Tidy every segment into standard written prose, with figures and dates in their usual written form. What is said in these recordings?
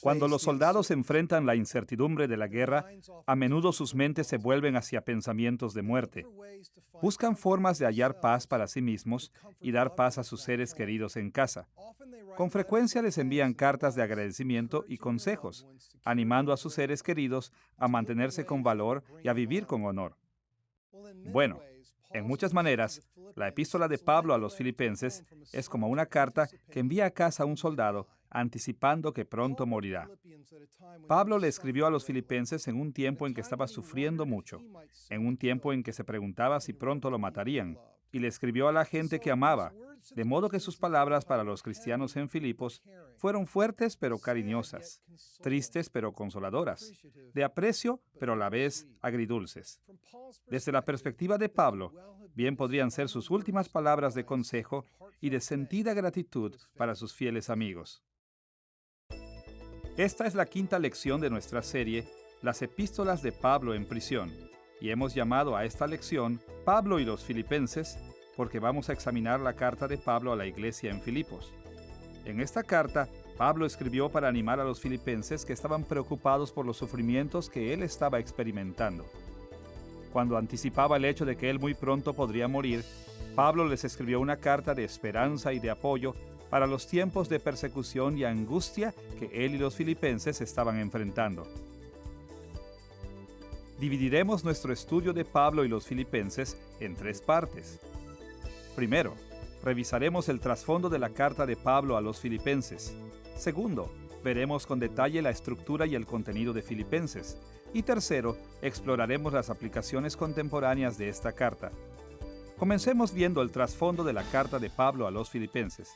Cuando los soldados enfrentan la incertidumbre de la guerra, a menudo sus mentes se vuelven hacia pensamientos de muerte. Buscan formas de hallar paz para sí mismos y dar paz a sus seres queridos en casa. Con frecuencia les envían cartas de agradecimiento y consejos, animando a sus seres queridos a mantenerse con valor y a vivir con honor. Bueno, en muchas maneras, la epístola de Pablo a los Filipenses es como una carta que envía a casa a un soldado anticipando que pronto morirá. Pablo le escribió a los filipenses en un tiempo en que estaba sufriendo mucho, en un tiempo en que se preguntaba si pronto lo matarían, y le escribió a la gente que amaba, de modo que sus palabras para los cristianos en Filipos fueron fuertes pero cariñosas, tristes pero consoladoras, de aprecio pero a la vez agridulces. Desde la perspectiva de Pablo, bien podrían ser sus últimas palabras de consejo y de sentida gratitud para sus fieles amigos. Esta es la quinta lección de nuestra serie, Las epístolas de Pablo en prisión, y hemos llamado a esta lección Pablo y los Filipenses, porque vamos a examinar la carta de Pablo a la iglesia en Filipos. En esta carta, Pablo escribió para animar a los filipenses que estaban preocupados por los sufrimientos que él estaba experimentando. Cuando anticipaba el hecho de que él muy pronto podría morir, Pablo les escribió una carta de esperanza y de apoyo para los tiempos de persecución y angustia que él y los filipenses estaban enfrentando. Dividiremos nuestro estudio de Pablo y los filipenses en tres partes. Primero, revisaremos el trasfondo de la carta de Pablo a los filipenses. Segundo, veremos con detalle la estructura y el contenido de Filipenses. Y tercero, exploraremos las aplicaciones contemporáneas de esta carta. Comencemos viendo el trasfondo de la carta de Pablo a los filipenses.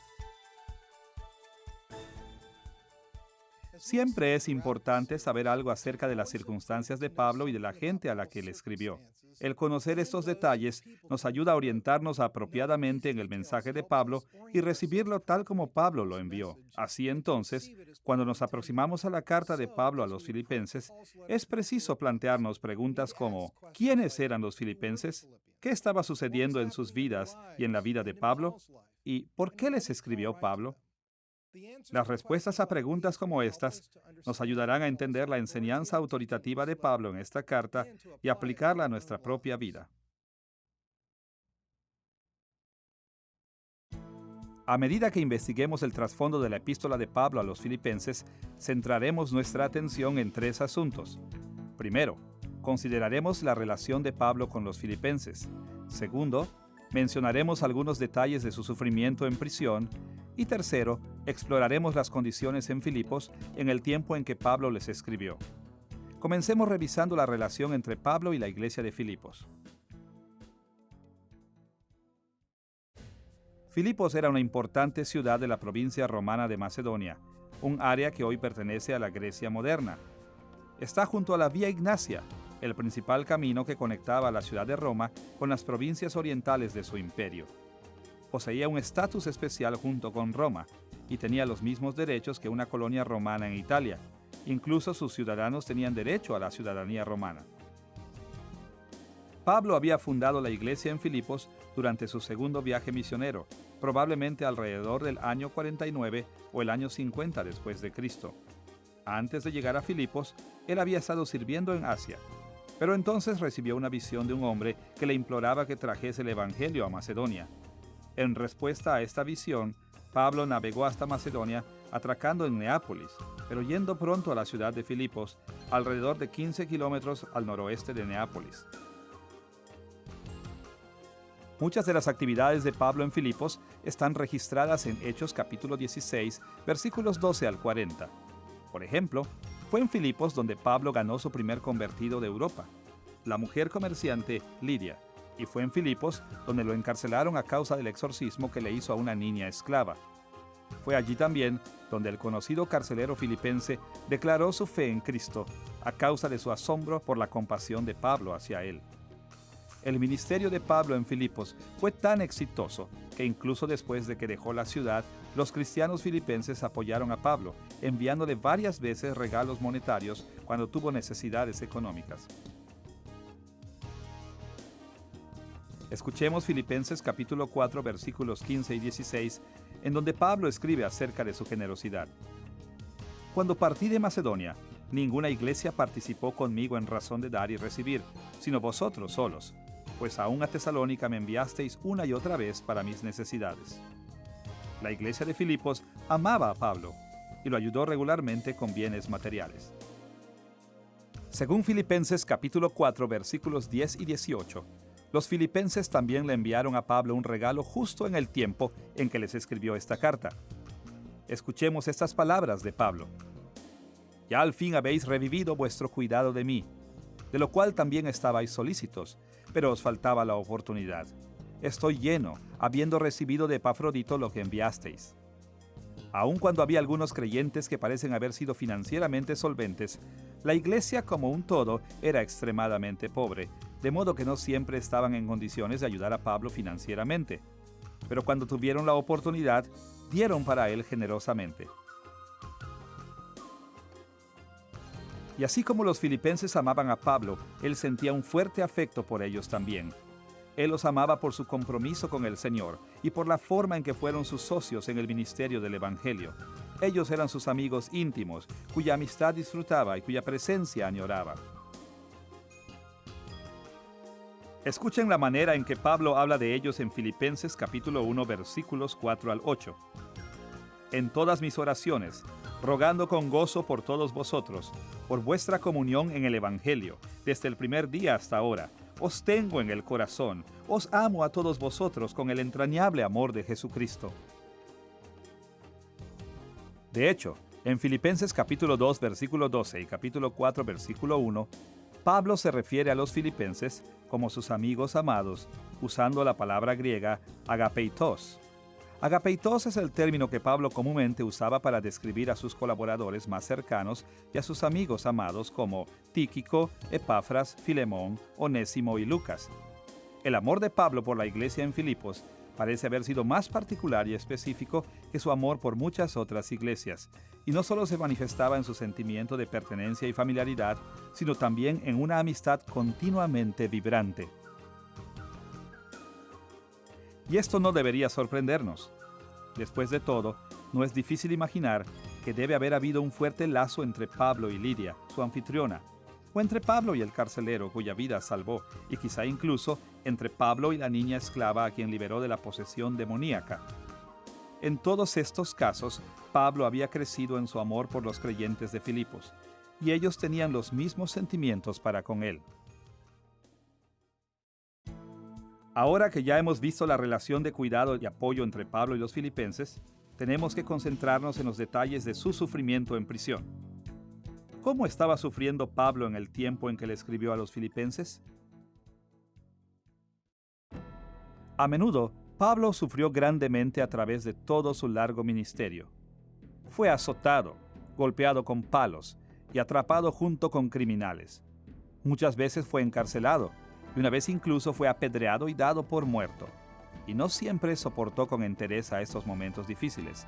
Siempre es importante saber algo acerca de las circunstancias de Pablo y de la gente a la que le escribió. El conocer estos detalles nos ayuda a orientarnos apropiadamente en el mensaje de Pablo y recibirlo tal como Pablo lo envió. Así entonces, cuando nos aproximamos a la carta de Pablo a los filipenses, es preciso plantearnos preguntas como: ¿quiénes eran los filipenses? ¿Qué estaba sucediendo en sus vidas y en la vida de Pablo? ¿Y por qué les escribió Pablo? Las respuestas a preguntas como estas nos ayudarán a entender la enseñanza autoritativa de Pablo en esta carta y aplicarla a nuestra propia vida. A medida que investiguemos el trasfondo de la epístola de Pablo a los filipenses, centraremos nuestra atención en tres asuntos. Primero, consideraremos la relación de Pablo con los filipenses. Segundo, mencionaremos algunos detalles de su sufrimiento en prisión. Y tercero, exploraremos las condiciones en Filipos en el tiempo en que Pablo les escribió. Comencemos revisando la relación entre Pablo y la iglesia de Filipos. Filipos era una importante ciudad de la provincia romana de Macedonia, un área que hoy pertenece a la Grecia moderna. Está junto a la Vía Ignacia, el principal camino que conectaba la ciudad de Roma con las provincias orientales de su imperio. Poseía un estatus especial junto con Roma y tenía los mismos derechos que una colonia romana en Italia. Incluso sus ciudadanos tenían derecho a la ciudadanía romana. Pablo había fundado la iglesia en Filipos durante su segundo viaje misionero, probablemente alrededor del año 49 o el año 50 después de Cristo. Antes de llegar a Filipos, él había estado sirviendo en Asia, pero entonces recibió una visión de un hombre que le imploraba que trajese el evangelio a Macedonia. En respuesta a esta visión, Pablo navegó hasta Macedonia, atracando en Neápolis, pero yendo pronto a la ciudad de Filipos, alrededor de 15 kilómetros al noroeste de Neápolis. Muchas de las actividades de Pablo en Filipos están registradas en Hechos capítulo 16, versículos 12 al 40. Por ejemplo, fue en Filipos donde Pablo ganó su primer convertido de Europa, la mujer comerciante Lidia, y fue en Filipos donde lo encarcelaron a causa del exorcismo que le hizo a una niña esclava. Fue allí también donde el conocido carcelero filipense declaró su fe en Cristo a causa de su asombro por la compasión de Pablo hacia él. El ministerio de Pablo en Filipos fue tan exitoso que incluso después de que dejó la ciudad, los cristianos filipenses apoyaron a Pablo, enviándole varias veces regalos monetarios cuando tuvo necesidades económicas. Escuchemos Filipenses capítulo 4 versículos 15 y 16, en donde Pablo escribe acerca de su generosidad. Cuando partí de Macedonia, ninguna iglesia participó conmigo en razón de dar y recibir, sino vosotros solos, pues aún a Tesalónica me enviasteis una y otra vez para mis necesidades. La iglesia de Filipos amaba a Pablo y lo ayudó regularmente con bienes materiales. Según Filipenses capítulo 4 versículos 10 y 18, los filipenses también le enviaron a Pablo un regalo justo en el tiempo en que les escribió esta carta. Escuchemos estas palabras de Pablo. Ya al fin habéis revivido vuestro cuidado de mí, de lo cual también estabais solícitos, pero os faltaba la oportunidad. Estoy lleno, habiendo recibido de Epafrodito lo que enviasteis. Aun cuando había algunos creyentes que parecen haber sido financieramente solventes, la iglesia como un todo era extremadamente pobre, de modo que no siempre estaban en condiciones de ayudar a Pablo financieramente. Pero cuando tuvieron la oportunidad, dieron para él generosamente. Y así como los filipenses amaban a Pablo, él sentía un fuerte afecto por ellos también. Él los amaba por su compromiso con el Señor y por la forma en que fueron sus socios en el ministerio del Evangelio. Ellos eran sus amigos íntimos, cuya amistad disfrutaba y cuya presencia añoraba. Escuchen la manera en que Pablo habla de ellos en Filipenses capítulo 1 versículos 4 al 8. En todas mis oraciones, rogando con gozo por todos vosotros, por vuestra comunión en el Evangelio, desde el primer día hasta ahora, os tengo en el corazón, os amo a todos vosotros con el entrañable amor de Jesucristo. De hecho, en Filipenses capítulo 2 versículo 12 y capítulo 4 versículo 1, Pablo se refiere a los filipenses como sus amigos amados, usando la palabra griega agapeitos. Agapeitos es el término que Pablo comúnmente usaba para describir a sus colaboradores más cercanos y a sus amigos amados como Tíquico, Epafras, Filemón, Onésimo y Lucas. El amor de Pablo por la iglesia en Filipos parece haber sido más particular y específico que su amor por muchas otras iglesias, y no solo se manifestaba en su sentimiento de pertenencia y familiaridad, sino también en una amistad continuamente vibrante. Y esto no debería sorprendernos. Después de todo, no es difícil imaginar que debe haber habido un fuerte lazo entre Pablo y Lidia, su anfitriona, o entre Pablo y el carcelero cuya vida salvó, y quizá incluso entre Pablo y la niña esclava a quien liberó de la posesión demoníaca. En todos estos casos, Pablo había crecido en su amor por los creyentes de Filipos, y ellos tenían los mismos sentimientos para con él. Ahora que ya hemos visto la relación de cuidado y apoyo entre Pablo y los filipenses, tenemos que concentrarnos en los detalles de su sufrimiento en prisión. ¿Cómo estaba sufriendo Pablo en el tiempo en que le escribió a los filipenses? A menudo, Pablo sufrió grandemente a través de todo su largo ministerio. Fue azotado, golpeado con palos y atrapado junto con criminales. Muchas veces fue encarcelado, y una vez incluso fue apedreado y dado por muerto. Y no siempre soportó con entereza estos momentos difíciles.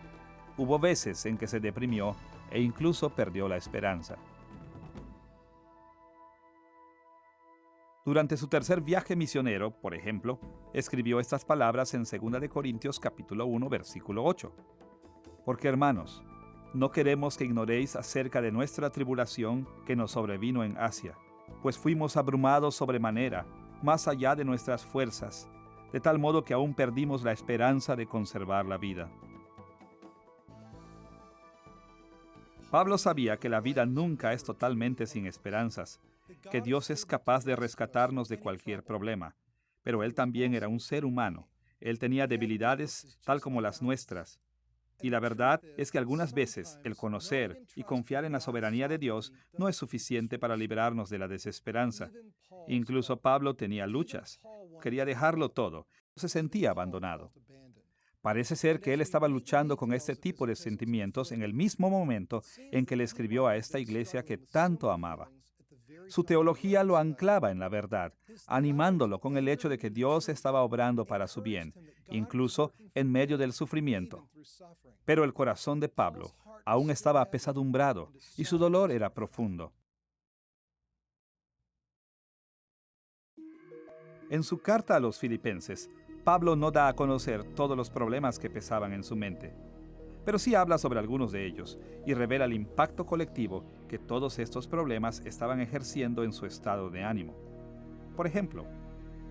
Hubo veces en que se deprimió e incluso perdió la esperanza. Durante su tercer viaje misionero, por ejemplo, escribió estas palabras en 2 de Corintios capítulo 1, versículo 8. Porque hermanos, no queremos que ignoréis acerca de nuestra tribulación que nos sobrevino en Asia, pues fuimos abrumados sobremanera, más allá de nuestras fuerzas, de tal modo que aún perdimos la esperanza de conservar la vida. Pablo sabía que la vida nunca es totalmente sin esperanzas, que Dios es capaz de rescatarnos de cualquier problema, pero él también era un ser humano. Él tenía debilidades tal como las nuestras. Y la verdad es que algunas veces el conocer y confiar en la soberanía de Dios no es suficiente para librarnos de la desesperanza. Incluso Pablo tenía luchas. Quería dejarlo todo. Se sentía abandonado. Parece ser que él estaba luchando con este tipo de sentimientos en el mismo momento en que le escribió a esta iglesia que tanto amaba. Su teología lo anclaba en la verdad, animándolo con el hecho de que Dios estaba obrando para su bien, incluso en medio del sufrimiento. Pero el corazón de Pablo aún estaba apesadumbrado y su dolor era profundo. En su carta a los filipenses, Pablo no da a conocer todos los problemas que pesaban en su mente. pero sí habla sobre algunos de ellos y revela el impacto colectivo que todos estos problemas estaban ejerciendo en su estado de ánimo. Por ejemplo,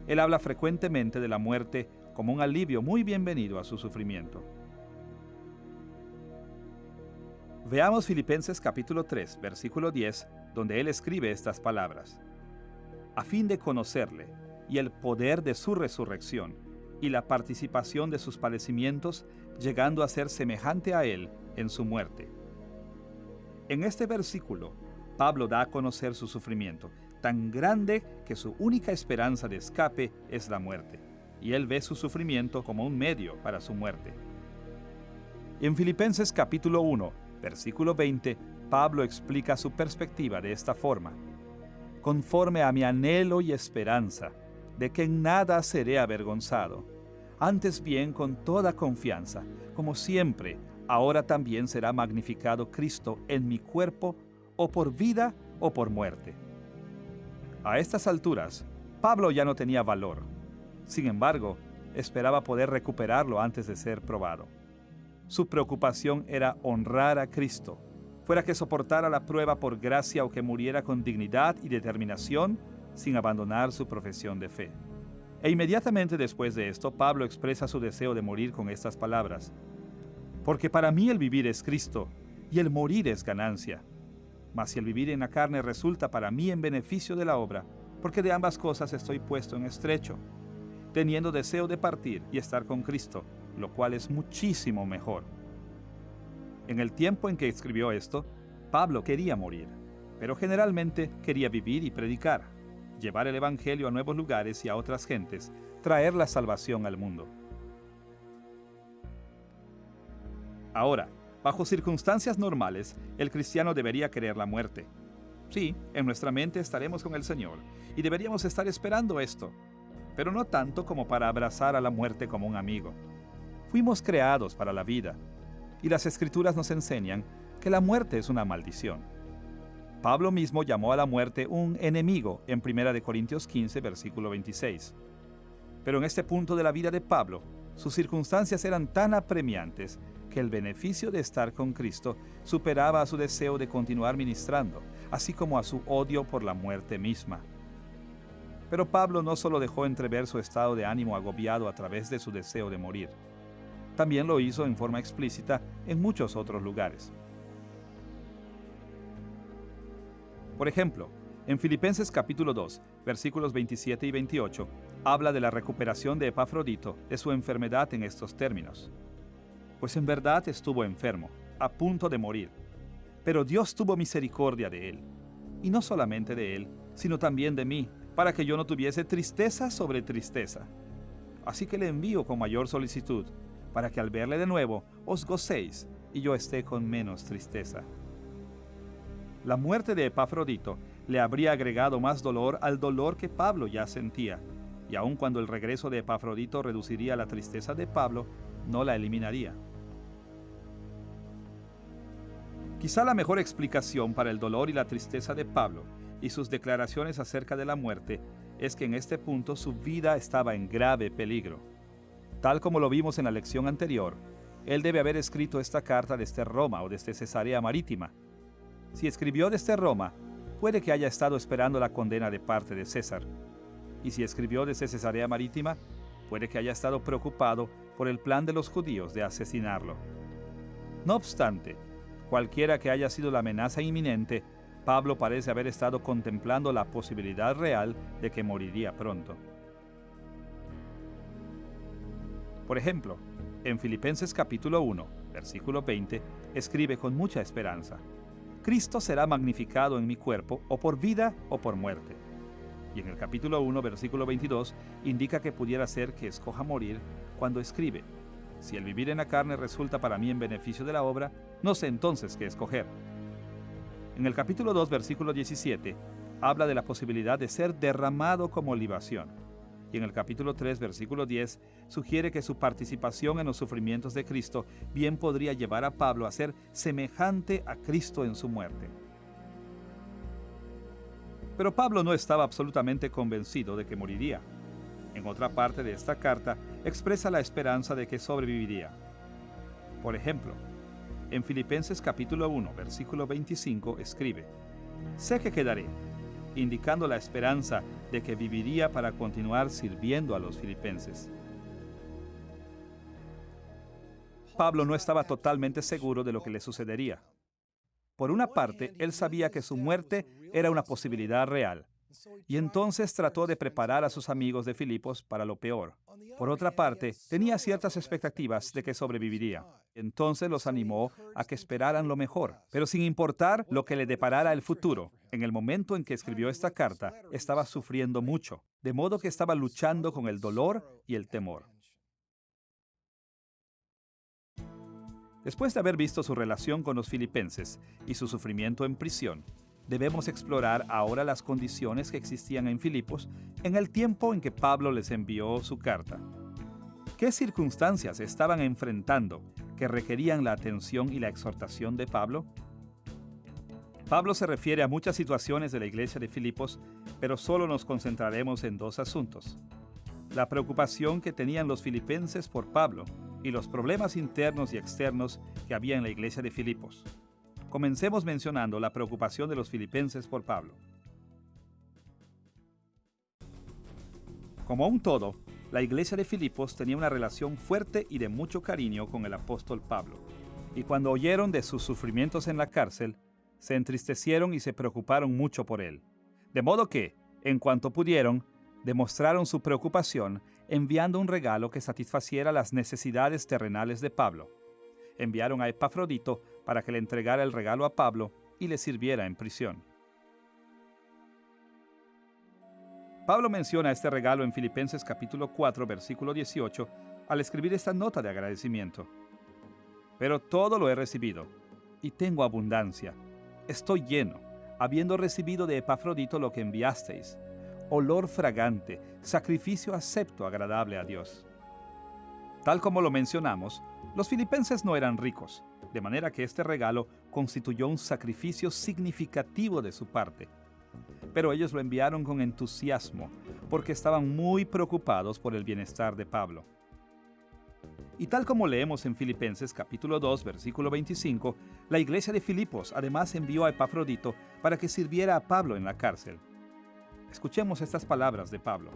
él habla frecuentemente de la muerte como un alivio muy bienvenido a su sufrimiento. Veamos Filipenses capítulo 3, versículo 10, donde él escribe estas palabras: a fin de conocerle y el poder de su resurrección y la participación de sus padecimientos, llegando a ser semejante a él en su muerte. En este versículo, Pablo da a conocer su sufrimiento, tan grande que su única esperanza de escape es la muerte, y él ve su sufrimiento como un medio para su muerte. En Filipenses capítulo 1, versículo 20, Pablo explica su perspectiva de esta forma: conforme a mi anhelo y esperanza, de que en nada seré avergonzado, antes bien con toda confianza, como siempre, ahora también será magnificado Cristo en mi cuerpo, o por vida o por muerte. A estas alturas, Pablo ya no tenía valor. Sin embargo, esperaba poder recuperarlo antes de ser probado. Su preocupación era honrar a Cristo, fuera que soportara la prueba por gracia o que muriera con dignidad y determinación sin abandonar su profesión de fe. E inmediatamente después de esto, Pablo expresa su deseo de morir con estas palabras: porque para mí el vivir es Cristo y el morir es ganancia. Mas si el vivir en la carne resulta para mí en beneficio de la obra, porque de ambas cosas estoy puesto en estrecho, teniendo deseo de partir y estar con Cristo, lo cual es muchísimo mejor. En el tiempo en que escribió esto, Pablo quería morir, pero generalmente quería vivir y predicar, llevar el evangelio a nuevos lugares y a otras gentes, traer la salvación al mundo. Ahora, bajo circunstancias normales, el cristiano debería querer la muerte. Sí, en nuestra mente estaremos con el Señor y deberíamos estar esperando esto, pero no tanto como para abrazar a la muerte como un amigo. Fuimos creados para la vida, y las Escrituras nos enseñan que la muerte es una maldición. Pablo mismo llamó a la muerte un enemigo en 1 Corintios 15, versículo 26. Pero en este punto de la vida de Pablo, sus circunstancias eran tan apremiantes que el beneficio de estar con Cristo superaba a su deseo de continuar ministrando, así como a su odio por la muerte misma. Pero Pablo no solo dejó entrever su estado de ánimo agobiado a través de su deseo de morir, también lo hizo en forma explícita en muchos otros lugares. Por ejemplo, en Filipenses capítulo 2, versículos 27 y 28, habla de la recuperación de Epafrodito de su enfermedad en estos términos: pues en verdad estuvo enfermo, a punto de morir, pero Dios tuvo misericordia de él, y no solamente de él, sino también de mí, para que yo no tuviese tristeza sobre tristeza. Así que le envío con mayor solicitud, para que al verle de nuevo os gocéis y yo esté con menos tristeza. La muerte de Epafrodito le habría agregado más dolor al dolor que Pablo ya sentía, y aun cuando el regreso de Epafrodito reduciría la tristeza de Pablo, no la eliminaría. Quizá la mejor explicación para el dolor y la tristeza de Pablo y sus declaraciones acerca de la muerte es que en este punto su vida estaba en grave peligro. Tal como lo vimos en la lección anterior, él debe haber escrito esta carta desde Roma o desde Cesarea Marítima. Si escribió desde Roma, puede que haya estado esperando la condena de parte de César. Y si escribió desde Cesarea Marítima, puede que haya estado preocupado por el plan de los judíos de asesinarlo. No obstante, cualquiera que haya sido la amenaza inminente, Pablo parece haber estado contemplando la posibilidad real de que moriría pronto. Por ejemplo, en Filipenses capítulo 1, versículo 20, escribe con mucha esperanza: Cristo será magnificado en mi cuerpo, o por vida o por muerte. Y en el capítulo 1, versículo 22, indica que pudiera ser que escoja morir cuando escribe: si el vivir en la carne resulta para mí en beneficio de la obra, no sé entonces qué escoger. En el capítulo 2, versículo 17, habla de la posibilidad de ser derramado como libación. Y en el capítulo 3, versículo 10, sugiere que su participación en los sufrimientos de Cristo bien podría llevar a Pablo a ser semejante a Cristo en su muerte. Pero Pablo no estaba absolutamente convencido de que moriría. En otra parte de esta carta expresa la esperanza de que sobreviviría. Por ejemplo, En Filipenses capítulo 1, versículo 25, escribe: «Sé que quedaré», indicando la esperanza de que viviría para continuar sirviendo a los filipenses. Pablo no estaba totalmente seguro de lo que le sucedería. Por una parte, él sabía que su muerte era una posibilidad real, y entonces trató de preparar a sus amigos de Filipos para lo peor. Por otra parte, tenía ciertas expectativas de que sobreviviría. Entonces los animó a que esperaran lo mejor, pero sin importar lo que le deparara el futuro. En el momento en que escribió esta carta, estaba sufriendo mucho, de modo que estaba luchando con el dolor y el temor. Después de haber visto su relación con los filipenses y su sufrimiento en prisión, debemos explorar ahora las condiciones que existían en Filipos en el tiempo en que Pablo les envió su carta. ¿Qué circunstancias estaban enfrentando que requerían la atención y la exhortación de Pablo? Pablo se refiere a muchas situaciones de la iglesia de Filipos, pero solo nos concentraremos en dos asuntos: la preocupación que tenían los filipenses por Pablo y los problemas internos y externos que había en la iglesia de Filipos. Comencemos mencionando la preocupación de los filipenses por Pablo. Como un todo, la iglesia de Filipos tenía una relación fuerte y de mucho cariño con el apóstol Pablo, y cuando oyeron de sus sufrimientos en la cárcel, se entristecieron y se preocuparon mucho por él. De modo que, en cuanto pudieron, demostraron su preocupación enviando un regalo que satisfaciera las necesidades terrenales de Pablo. Enviaron a Epafrodito para que le entregara el regalo a Pablo y le sirviera en prisión. Pablo menciona este regalo en Filipenses capítulo 4, versículo 18, al escribir esta nota de agradecimiento. «Pero todo lo he recibido, y tengo abundancia. Estoy lleno, habiendo recibido de Epafrodito lo que enviasteis, olor fragante, sacrificio acepto, agradable a Dios». Tal como lo mencionamos, los filipenses no eran ricos, de manera que este regalo constituyó un sacrificio significativo de su parte. Pero ellos lo enviaron con entusiasmo, porque estaban muy preocupados por el bienestar de Pablo. Y tal como leemos en Filipenses capítulo 2, versículo 25, la iglesia de Filipos además envió a Epafrodito para que sirviera a Pablo en la cárcel. Escuchemos estas palabras de Pablo.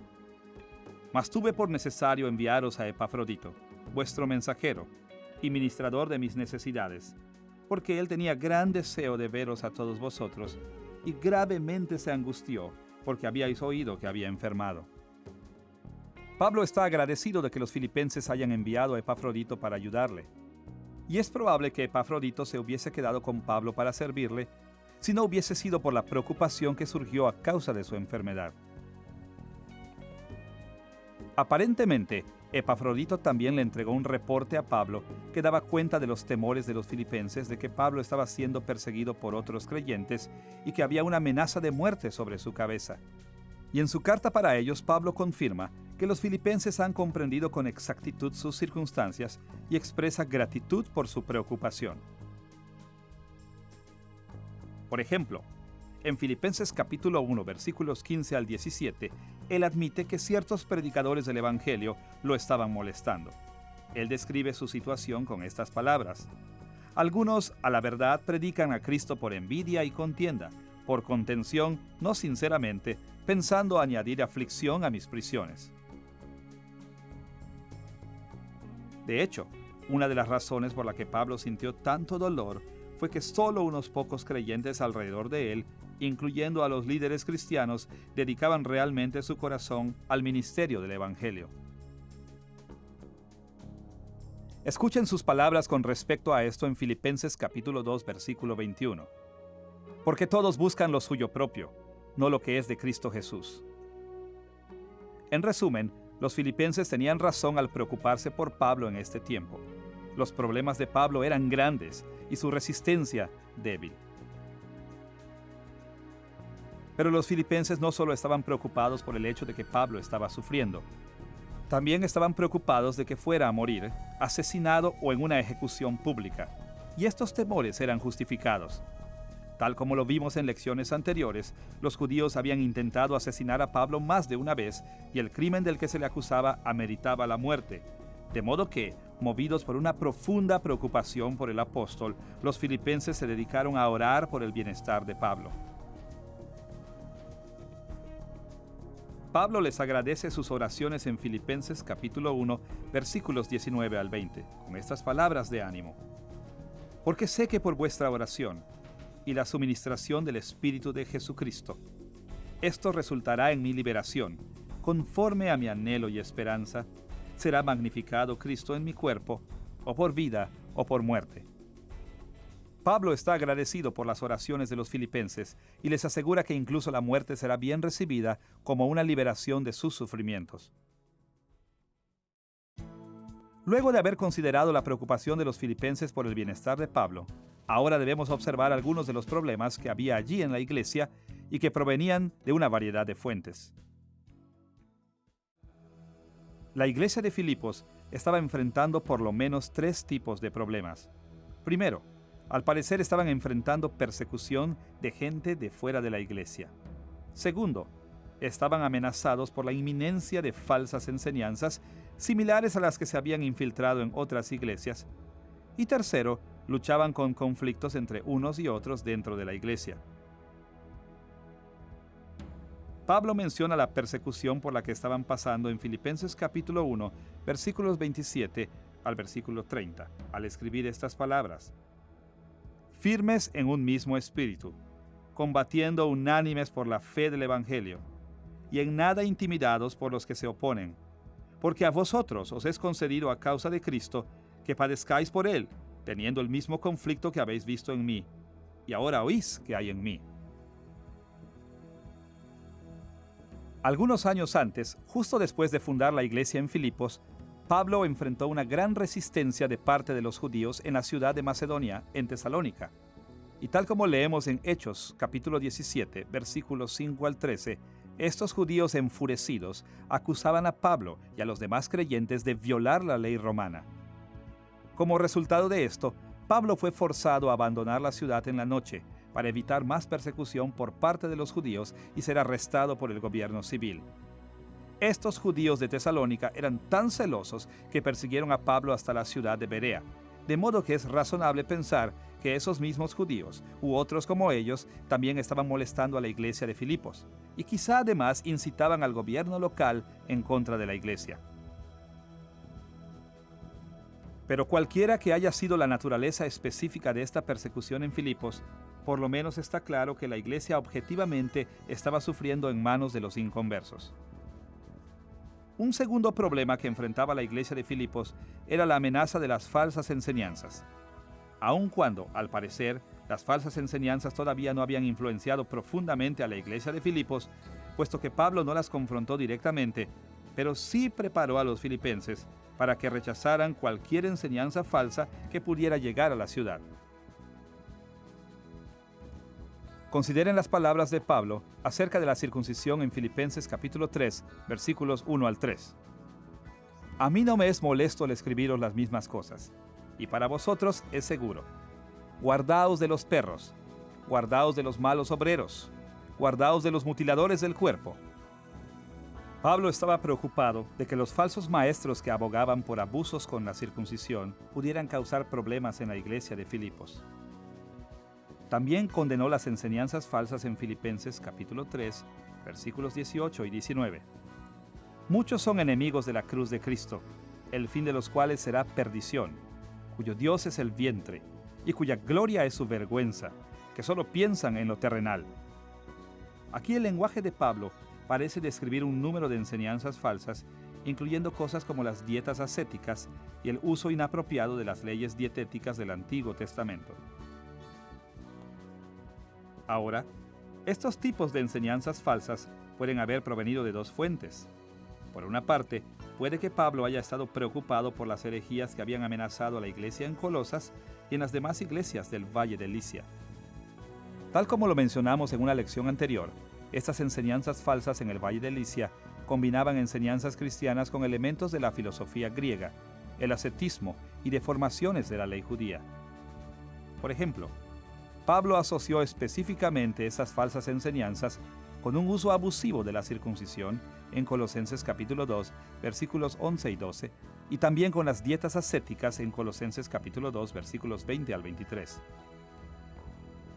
«Mas tuve por necesario enviaros a Epafrodito, vuestro mensajero y ministrador de mis necesidades, porque él tenía gran deseo de veros a todos vosotros, y gravemente se angustió, porque habíais oído que había enfermado». Pablo está agradecido de que los filipenses hayan enviado a Epafrodito para ayudarle. Y es probable que Epafrodito se hubiese quedado con Pablo para servirle, si no hubiese sido por la preocupación que surgió a causa de su enfermedad. Aparentemente, Epafrodito también le entregó un reporte a Pablo que daba cuenta de los temores de los filipenses de que Pablo estaba siendo perseguido por otros creyentes y que había una amenaza de muerte sobre su cabeza. Y en su carta para ellos, Pablo confirma que los filipenses han comprendido con exactitud sus circunstancias y expresa gratitud por su preocupación. Por ejemplo, en Filipenses capítulo 1, versículos 15 al 17, él admite que ciertos predicadores del Evangelio lo estaban molestando. Él describe su situación con estas palabras: «Algunos, a la verdad, predican a Cristo por envidia y contienda, por contención, no sinceramente, pensando añadir aflicción a mis prisiones». De hecho, una de las razones por la que Pablo sintió tanto dolor fue que solo unos pocos creyentes alrededor de él, incluyendo a los líderes cristianos, dedicaban realmente su corazón al ministerio del Evangelio. Escuchen sus palabras con respecto a esto en Filipenses capítulo 2, versículo 21. «Porque todos buscan lo suyo propio, no lo que es de Cristo Jesús». En resumen, los filipenses tenían razón al preocuparse por Pablo en este tiempo. Los problemas de Pablo eran grandes y su resistencia débil. Pero los filipenses no solo estaban preocupados por el hecho de que Pablo estaba sufriendo, también estaban preocupados de que fuera a morir, asesinado o en una ejecución pública. Y estos temores eran justificados. Tal como lo vimos en lecciones anteriores, los judíos habían intentado asesinar a Pablo más de una vez y el crimen del que se le acusaba ameritaba la muerte. De modo que, movidos por una profunda preocupación por el apóstol, los filipenses se dedicaron a orar por el bienestar de Pablo. Pablo les agradece sus oraciones en Filipenses capítulo 1, versículos 19 al 20, con estas palabras de ánimo. Porque sé que por vuestra oración y la suministración del Espíritu de Jesucristo, esto resultará en mi liberación, conforme a mi anhelo y esperanza, será magnificado Cristo en mi cuerpo, o por vida o por muerte. Pablo está agradecido por las oraciones de los filipenses y les asegura que incluso la muerte será bien recibida como una liberación de sus sufrimientos. Luego de haber considerado la preocupación de los filipenses por el bienestar de Pablo, ahora debemos observar algunos de los problemas que había allí en la iglesia y que provenían de una variedad de fuentes. La iglesia de Filipos estaba enfrentando por lo menos 3 tipos de problemas. Primero, al parecer estaban enfrentando persecución de gente de fuera de la iglesia. Segundo, estaban amenazados por la inminencia de falsas enseñanzas similares a las que se habían infiltrado en otras iglesias. Y tercero, luchaban con conflictos entre unos y otros dentro de la iglesia. Pablo menciona la persecución por la que estaban pasando en Filipenses capítulo 1, versículos 27 al versículo 30, al escribir estas palabras. Firmes en un mismo espíritu, combatiendo unánimes por la fe del Evangelio, y en nada intimidados por los que se oponen, porque a vosotros os es concedido a causa de Cristo que padezcáis por él, teniendo el mismo conflicto que habéis visto en mí, y ahora oís que hay en mí. Algunos años antes, justo después de fundar la iglesia en Filipos, Pablo enfrentó una gran resistencia de parte de los judíos en la ciudad de Macedonia, en Tesalónica. Y tal como leemos en Hechos, capítulo 17, versículos 5 al 13, estos judíos enfurecidos acusaban a Pablo y a los demás creyentes de violar la ley romana. Como resultado de esto, Pablo fue forzado a abandonar la ciudad en la noche para evitar más persecución por parte de los judíos y ser arrestado por el gobierno civil. Estos judíos de Tesalónica eran tan celosos que persiguieron a Pablo hasta la ciudad de Berea, de modo que es razonable pensar que esos mismos judíos, u otros como ellos, también estaban molestando a la iglesia de Filipos, y quizá además incitaban al gobierno local en contra de la iglesia. Pero cualquiera que haya sido la naturaleza específica de esta persecución en Filipos, por lo menos está claro que la iglesia objetivamente estaba sufriendo en manos de los inconversos. Un segundo problema que enfrentaba la iglesia de Filipos era la amenaza de las falsas enseñanzas. Aun cuando, al parecer, las falsas enseñanzas todavía no habían influenciado profundamente a la iglesia de Filipos, puesto que Pablo no las confrontó directamente, pero sí preparó a los filipenses para que rechazaran cualquier enseñanza falsa que pudiera llegar a la ciudad. Consideren las palabras de Pablo acerca de la circuncisión en Filipenses capítulo 3, versículos 1 al 3. A mí no me es molesto el escribiros las mismas cosas, y para vosotros es seguro. Guardaos de los perros, guardaos de los malos obreros, guardaos de los mutiladores del cuerpo. Pablo estaba preocupado de que los falsos maestros que abogaban por abusos con la circuncisión pudieran causar problemas en la iglesia de Filipos. También condenó las enseñanzas falsas en Filipenses capítulo 3, versículos 18 y 19. Muchos son enemigos de la cruz de Cristo, el fin de los cuales será perdición, cuyo Dios es el vientre, y cuya gloria es su vergüenza, que solo piensan en lo terrenal. Aquí el lenguaje de Pablo parece describir un número de enseñanzas falsas, incluyendo cosas como las dietas ascéticas y el uso inapropiado de las leyes dietéticas del Antiguo Testamento. Ahora, estos tipos de enseñanzas falsas pueden haber provenido de 2 fuentes. Por una parte, puede que Pablo haya estado preocupado por las herejías que habían amenazado a la iglesia en Colosas y en las demás iglesias del Valle de Licia. Tal como lo mencionamos en una lección anterior, estas enseñanzas falsas en el Valle de Licia combinaban enseñanzas cristianas con elementos de la filosofía griega, el ascetismo y deformaciones de la ley judía. Por ejemplo, Pablo asoció específicamente esas falsas enseñanzas con un uso abusivo de la circuncisión en Colosenses capítulo 2, versículos 11 y 12, y también con las dietas ascéticas en Colosenses capítulo 2, versículos 20 al 23.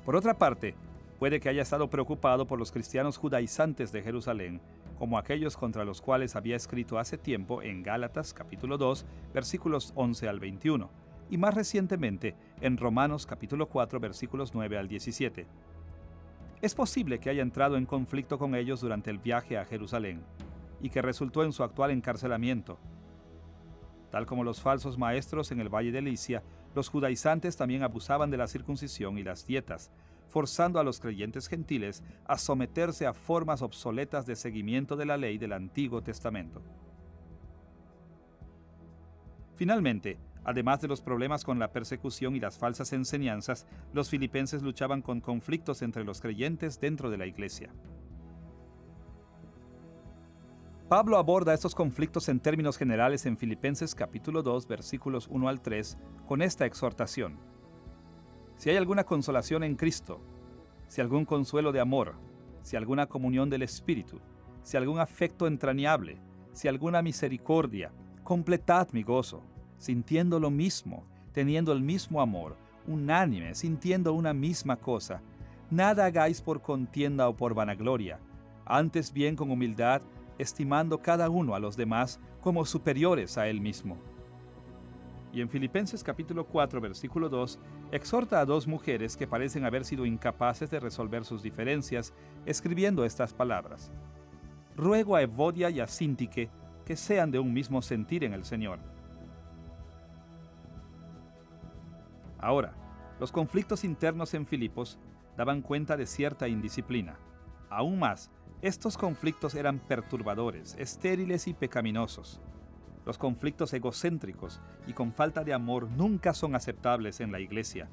Por otra parte, puede que haya estado preocupado por los cristianos judaizantes de Jerusalén, como aquellos contra los cuales había escrito hace tiempo en Gálatas capítulo 2, versículos 11 al 21, y más recientemente en Romanos capítulo 4, versículos 9 al 17. Es posible que haya entrado en conflicto con ellos durante el viaje a Jerusalén, y que resultó en su actual encarcelamiento. Tal como los falsos maestros en el valle de Licia, los judaizantes también abusaban de la circuncisión y las dietas, forzando a los creyentes gentiles a someterse a formas obsoletas de seguimiento de la ley del Antiguo Testamento. Finalmente, además de los problemas con la persecución y las falsas enseñanzas, los filipenses luchaban con conflictos entre los creyentes dentro de la iglesia. Pablo aborda estos conflictos en términos generales en Filipenses capítulo 2, versículos 1 al 3, con esta exhortación. Si hay alguna consolación en Cristo, si algún consuelo de amor, si alguna comunión del Espíritu, si algún afecto entrañable, si alguna misericordia, completad mi gozo, sintiendo lo mismo, teniendo el mismo amor, unánime, sintiendo una misma cosa. Nada hagáis por contienda o por vanagloria, antes bien con humildad, estimando cada uno a los demás como superiores a él mismo. Y en Filipenses capítulo 4, versículo 2, exhorta a dos mujeres que parecen haber sido incapaces de resolver sus diferencias, escribiendo estas palabras: Ruego a Evodia y a Síntique que sean de un mismo sentir en el Señor. Ahora, los conflictos internos en Filipos daban cuenta de cierta indisciplina. Aún más, estos conflictos eran perturbadores, estériles y pecaminosos. Los conflictos egocéntricos y con falta de amor nunca son aceptables en la iglesia.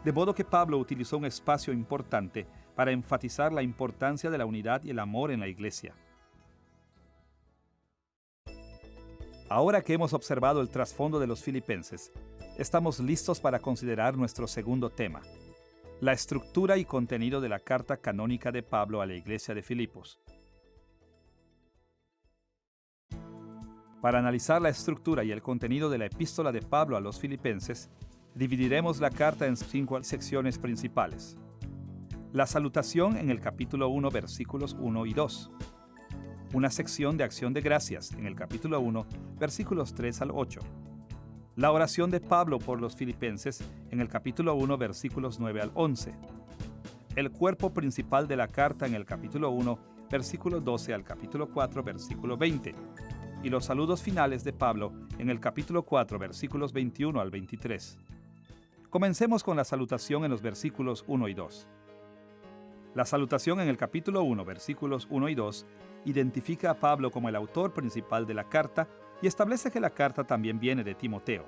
De modo que Pablo utilizó un espacio importante para enfatizar la importancia de la unidad y el amor en la iglesia. Ahora que hemos observado el trasfondo de los filipenses, estamos listos para considerar nuestro segundo tema: la estructura y contenido de la carta canónica de Pablo a la iglesia de Filipos. Para analizar la estructura y el contenido de la epístola de Pablo a los filipenses, dividiremos la carta en 5 secciones principales. La salutación en el capítulo 1, versículos 1 y 2. Una sección de acción de gracias en el capítulo 1, versículos 3 al 8. La oración de Pablo por los filipenses en el capítulo 1, versículos 9 al 11. El cuerpo principal de la carta en el capítulo 1, versículo 12 al capítulo 4, versículo 20. Y los saludos finales de Pablo en el capítulo 4, versículos 21 al 23. Comencemos con la salutación en los versículos 1 y 2. La salutación en el capítulo 1, versículos 1 y 2, identifica a Pablo como el autor principal de la carta y establece que la carta también viene de Timoteo.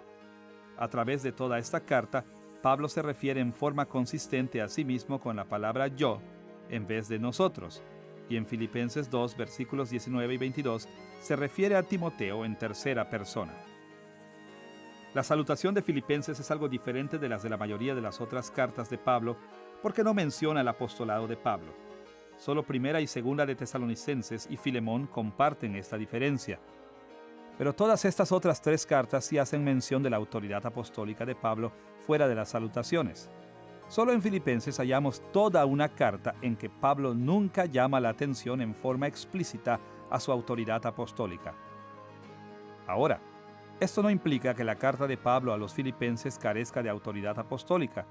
A través de toda esta carta, Pablo se refiere en forma consistente a sí mismo con la palabra yo en vez de nosotros, y en Filipenses 2, versículos 19 y 22, se refiere a Timoteo en tercera persona. La salutación de Filipenses es algo diferente de las de la mayoría de las otras cartas de Pablo, porque no menciona el apostolado de Pablo. Solo Primera y Segunda de Tesalonicenses y Filemón comparten esta diferencia. Pero todas estas otras 3 cartas sí hacen mención de la autoridad apostólica de Pablo fuera de las salutaciones. Solo en Filipenses hallamos toda una carta en que Pablo nunca llama la atención en forma explícita a su autoridad apostólica. Ahora, esto no implica que la carta de Pablo a los filipenses carezca de autoridad apostólica,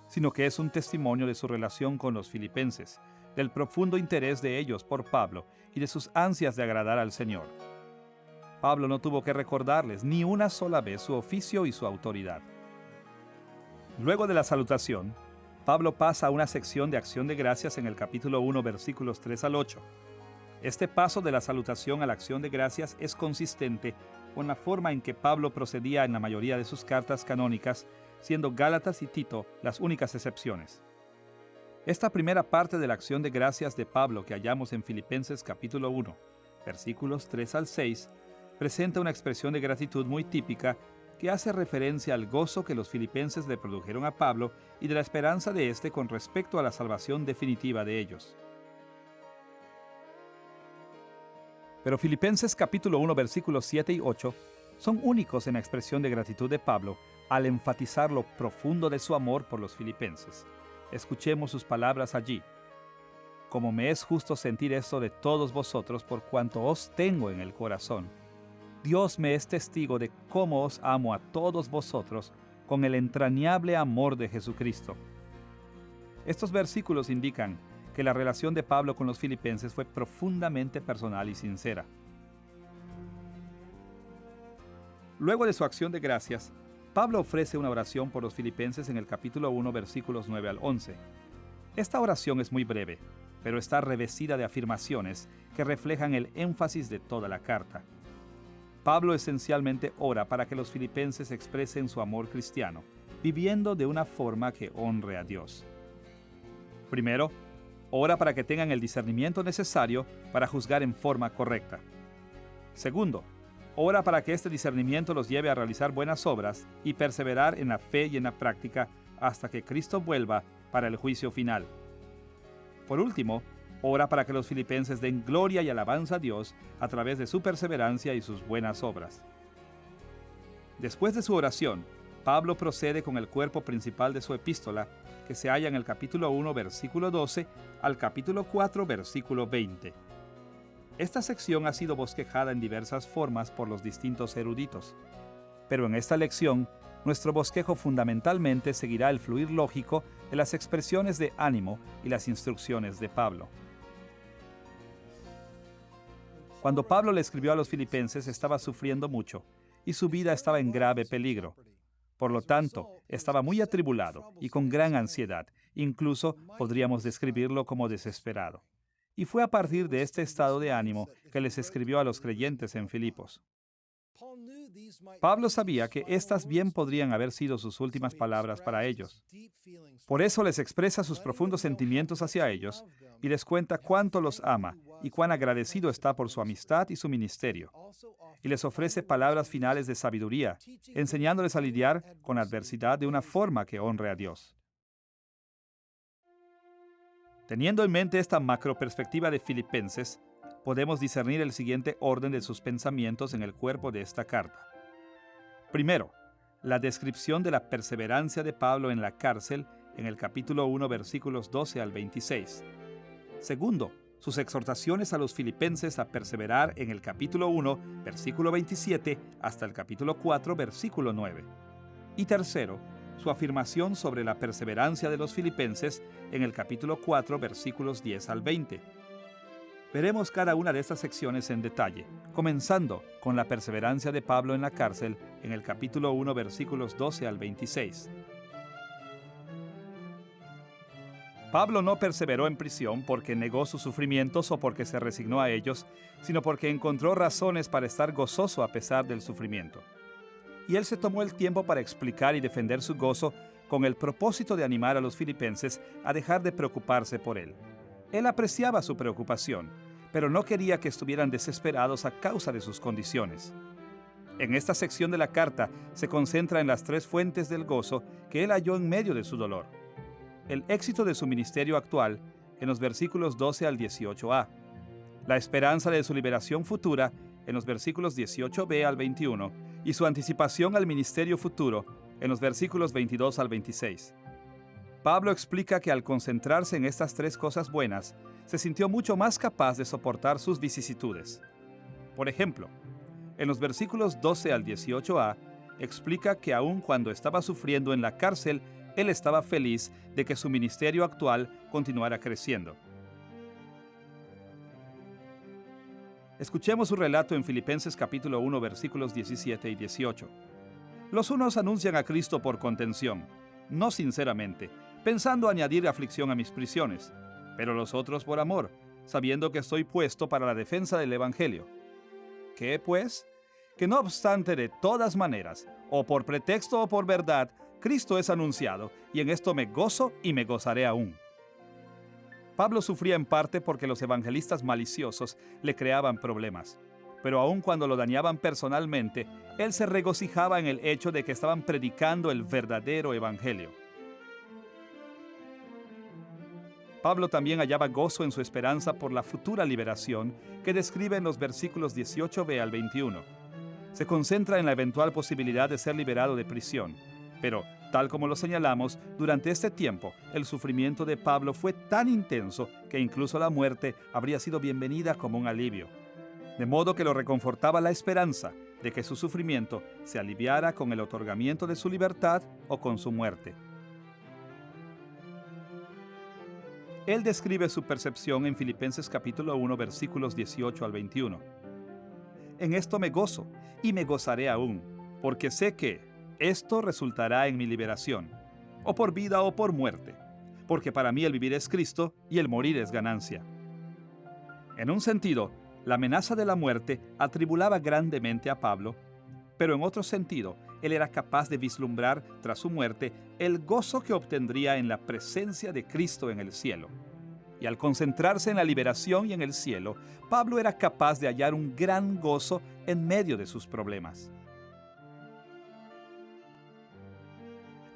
sino que es un testimonio de su relación con los filipenses, del profundo interés de ellos por Pablo y de sus ansias de agradar al Señor. Pablo no tuvo que recordarles ni una sola vez su oficio y su autoridad. Luego de la salutación, Pablo pasa a una sección de acción de gracias en el capítulo 1, versículos 3 al 8. Este paso de la salutación a la acción de gracias es consistente con la forma en que Pablo procedía en la mayoría de sus cartas canónicas, siendo Gálatas y Tito las únicas excepciones. Esta primera parte de la acción de gracias de Pablo que hallamos en Filipenses capítulo 1, versículos 3 al 6, presenta una expresión de gratitud muy típica que hace referencia al gozo que los filipenses le produjeron a Pablo y de la esperanza de éste con respecto a la salvación definitiva de ellos. Pero Filipenses capítulo 1, versículos 7 y 8 son únicos en la expresión de gratitud de Pablo al enfatizar lo profundo de su amor por los filipenses. Escuchemos sus palabras allí. Como me es justo sentir esto de todos vosotros por cuanto os tengo en el corazón. Dios me es testigo de cómo os amo a todos vosotros con el entrañable amor de Jesucristo. Estos versículos indican que la relación de Pablo con los filipenses fue profundamente personal y sincera. Luego de su acción de gracias, Pablo ofrece una oración por los filipenses en el capítulo 1, versículos 9 al 11. Esta oración es muy breve, pero está revestida de afirmaciones que reflejan el énfasis de toda la carta. Pablo esencialmente ora para que los filipenses expresen su amor cristiano, viviendo de una forma que honre a Dios. Primero, ora para que tengan el discernimiento necesario para juzgar en forma correcta. Segundo, ora para que este discernimiento los lleve a realizar buenas obras y perseverar en la fe y en la práctica hasta que Cristo vuelva para el juicio final. Por último, ora para que los filipenses den gloria y alabanza a Dios a través de su perseverancia y sus buenas obras. Después de su oración, Pablo procede con el cuerpo principal de su epístola, que se halla en el capítulo 1, versículo 12, al capítulo 4, versículo 20. Esta sección ha sido bosquejada en diversas formas por los distintos eruditos, pero en esta lección, nuestro bosquejo fundamentalmente seguirá el fluir lógico de las expresiones de ánimo y las instrucciones de Pablo. Cuando Pablo le escribió a los filipenses, estaba sufriendo mucho y su vida estaba en grave peligro. Por lo tanto, estaba muy atribulado y con gran ansiedad, incluso podríamos describirlo como desesperado. Y fue a partir de este estado de ánimo que les escribió a los creyentes en Filipos. Pablo sabía que estas bien podrían haber sido sus últimas palabras para ellos. Por eso les expresa sus profundos sentimientos hacia ellos y les cuenta cuánto los ama y cuán agradecido está por su amistad y su ministerio. Y les ofrece palabras finales de sabiduría, enseñándoles a lidiar con la adversidad de una forma que honre a Dios. Teniendo en mente esta macroperspectiva de Filipenses, podemos discernir el siguiente orden de sus pensamientos en el cuerpo de esta carta. Primero, la descripción de la perseverancia de Pablo en la cárcel en el capítulo 1, versículos 12 al 26. Segundo, sus exhortaciones a los filipenses a perseverar en el capítulo 1, versículo 27, hasta el capítulo 4, versículo 9. Y tercero, su afirmación sobre la perseverancia de los filipenses en el capítulo 4, versículos 10 al 20. Veremos cada una de estas secciones en detalle, comenzando con la perseverancia de Pablo en la cárcel en el capítulo 1, versículos 12 al 26. Pablo no perseveró en prisión porque negó sus sufrimientos o porque se resignó a ellos, sino porque encontró razones para estar gozoso a pesar del sufrimiento. Y él se tomó el tiempo para explicar y defender su gozo con el propósito de animar a los filipenses a dejar de preocuparse por él. Él apreciaba su preocupación, pero no quería que estuvieran desesperados a causa de sus condiciones. En esta sección de la carta se concentra en las tres fuentes del gozo que él halló en medio de su dolor. El éxito de su ministerio actual en los versículos 12 al 18a, la esperanza de su liberación futura en los versículos 18b al 21 y su anticipación al ministerio futuro en los versículos 22 al 26. Pablo explica que al concentrarse en estas tres cosas buenas, se sintió mucho más capaz de soportar sus vicisitudes. Por ejemplo, en los versículos 12 al 18a, explica que aun cuando estaba sufriendo en la cárcel, él estaba feliz de que su ministerio actual continuara creciendo. Escuchemos su relato en Filipenses capítulo 1, versículos 17 y 18. Los unos anuncian a Cristo por contención, no sinceramente, pensando añadir aflicción a mis prisiones, pero los otros por amor, sabiendo que estoy puesto para la defensa del Evangelio. ¿Qué, pues? Que no obstante de todas maneras, o por pretexto o por verdad, Cristo es anunciado, y en esto me gozo y me gozaré aún. Pablo sufría en parte porque los evangelistas maliciosos le creaban problemas, pero aun cuando lo dañaban personalmente, él se regocijaba en el hecho de que estaban predicando el verdadero evangelio. Pablo también hallaba gozo en su esperanza por la futura liberación que describe en los versículos 18b al 21. se concentra en la eventual posibilidad de ser liberado de prisión. Pero, tal como lo señalamos, durante este tiempo, el sufrimiento de Pablo fue tan intenso que incluso la muerte habría sido bienvenida como un alivio. De modo que lo reconfortaba la esperanza de que su sufrimiento se aliviara con el otorgamiento de su libertad o con su muerte. Él describe su percepción en Filipenses capítulo 1, versículos 18 al 21. En esto me gozo, y me gozaré aún, porque sé que esto resultará en mi liberación, o por vida o por muerte, porque para mí el vivir es Cristo y el morir es ganancia. En un sentido, la amenaza de la muerte atribulaba grandemente a Pablo, pero en otro sentido, él era capaz de vislumbrar, tras su muerte, el gozo que obtendría en la presencia de Cristo en el cielo. Y al concentrarse en la liberación y en el cielo, Pablo era capaz de hallar un gran gozo en medio de sus problemas.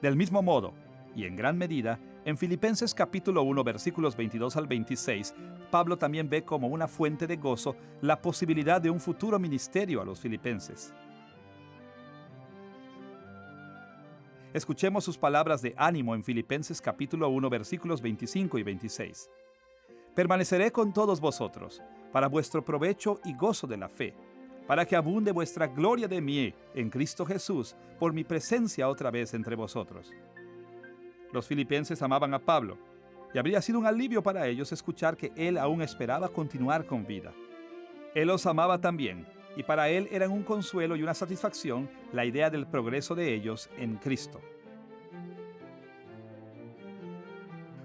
Del mismo modo, y en gran medida, en Filipenses capítulo 1, versículos 22 al 26, Pablo también ve como una fuente de gozo la posibilidad de un futuro ministerio a los filipenses. Escuchemos sus palabras de ánimo en Filipenses capítulo 1, versículos 25 y 26. Permaneceré con todos vosotros, para vuestro provecho y gozo de la fe, para que abunde vuestra gloria de mí en Cristo Jesús, por mi presencia otra vez entre vosotros. Los filipenses amaban a Pablo, y habría sido un alivio para ellos escuchar que él aún esperaba continuar con vida. Él los amaba también, y para él eran un consuelo y una satisfacción la idea del progreso de ellos en Cristo.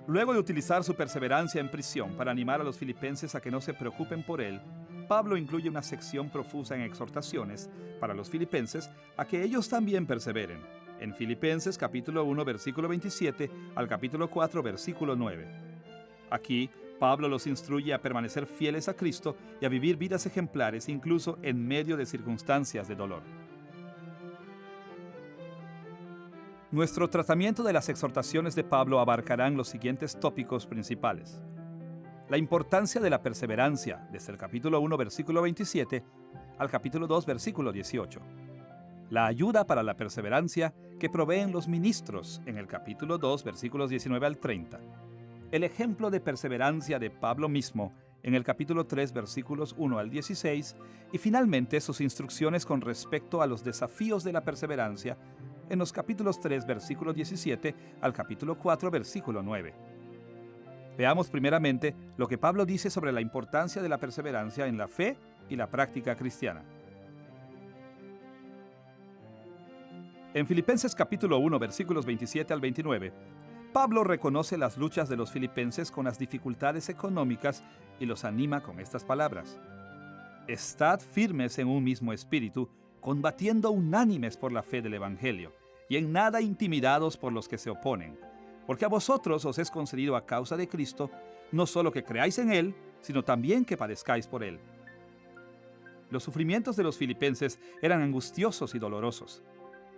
Luego de utilizar su perseverancia en prisión para animar a los filipenses a que no se preocupen por él, Pablo incluye una sección profusa en exhortaciones para los filipenses a que ellos también perseveren, en Filipenses capítulo 1, versículo 27 al capítulo 4, versículo 9. Aquí, Pablo los instruye a permanecer fieles a Cristo y a vivir vidas ejemplares incluso en medio de circunstancias de dolor. Nuestro tratamiento de las exhortaciones de Pablo abarcarán los siguientes tópicos principales. La importancia de la perseverancia, desde el capítulo 1, versículo 27, al capítulo 2, versículo 18. La ayuda para la perseverancia que proveen los ministros, en el capítulo 2, versículos 19 al 30. El ejemplo de perseverancia de Pablo mismo, en el capítulo 3, versículos 1 al 16, y finalmente sus instrucciones con respecto a los desafíos de la perseverancia, en los capítulos 3, versículo 17 al capítulo 4, versículo 9. Veamos primeramente lo que Pablo dice sobre la importancia de la perseverancia en la fe y la práctica cristiana. En Filipenses capítulo 1, versículos 27 al 29, Pablo reconoce las luchas de los filipenses con las dificultades económicas y los anima con estas palabras. Estad firmes en un mismo espíritu, combatiendo unánimes por la fe del Evangelio, y en nada intimidados por los que se oponen, porque a vosotros os es concedido a causa de Cristo, no solo que creáis en Él, sino también que padezcáis por Él. Los sufrimientos de los filipenses eran angustiosos y dolorosos,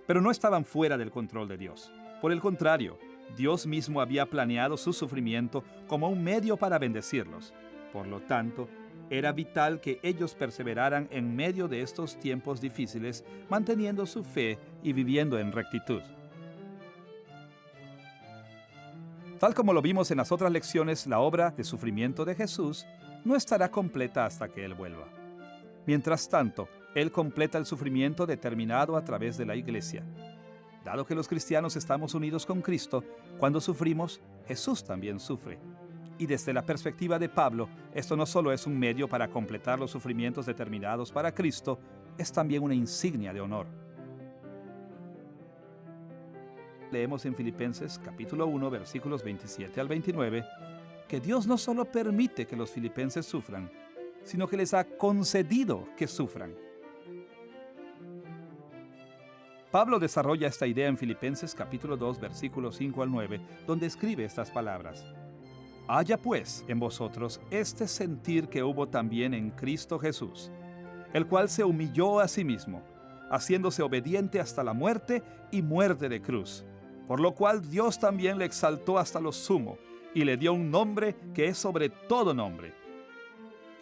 pero no estaban fuera del control de Dios. Por el contrario, Dios mismo había planeado su sufrimiento como un medio para bendecirlos. Por lo tanto, era vital que ellos perseveraran en medio de estos tiempos difíciles, manteniendo su fe y viviendo en rectitud. Tal como lo vimos en las otras lecciones, la obra de sufrimiento de Jesús no estará completa hasta que Él vuelva. Mientras tanto, Él completa el sufrimiento determinado a través de la Iglesia. Dado que los cristianos estamos unidos con Cristo, cuando sufrimos, Jesús también sufre. Y desde la perspectiva de Pablo, esto no solo es un medio para completar los sufrimientos determinados para Cristo, es también una insignia de honor. Leemos en Filipenses capítulo 1, versículos 27 al 29, que Dios no solo permite que los filipenses sufran, sino que les ha concedido que sufran. Pablo desarrolla esta idea en Filipenses capítulo 2, versículos 5 al 9, donde escribe estas palabras. Haya pues en vosotros este sentir que hubo también en Cristo Jesús, el cual se humilló a sí mismo, haciéndose obediente hasta la muerte y muerte de cruz, por lo cual Dios también le exaltó hasta lo sumo y le dio un nombre que es sobre todo nombre,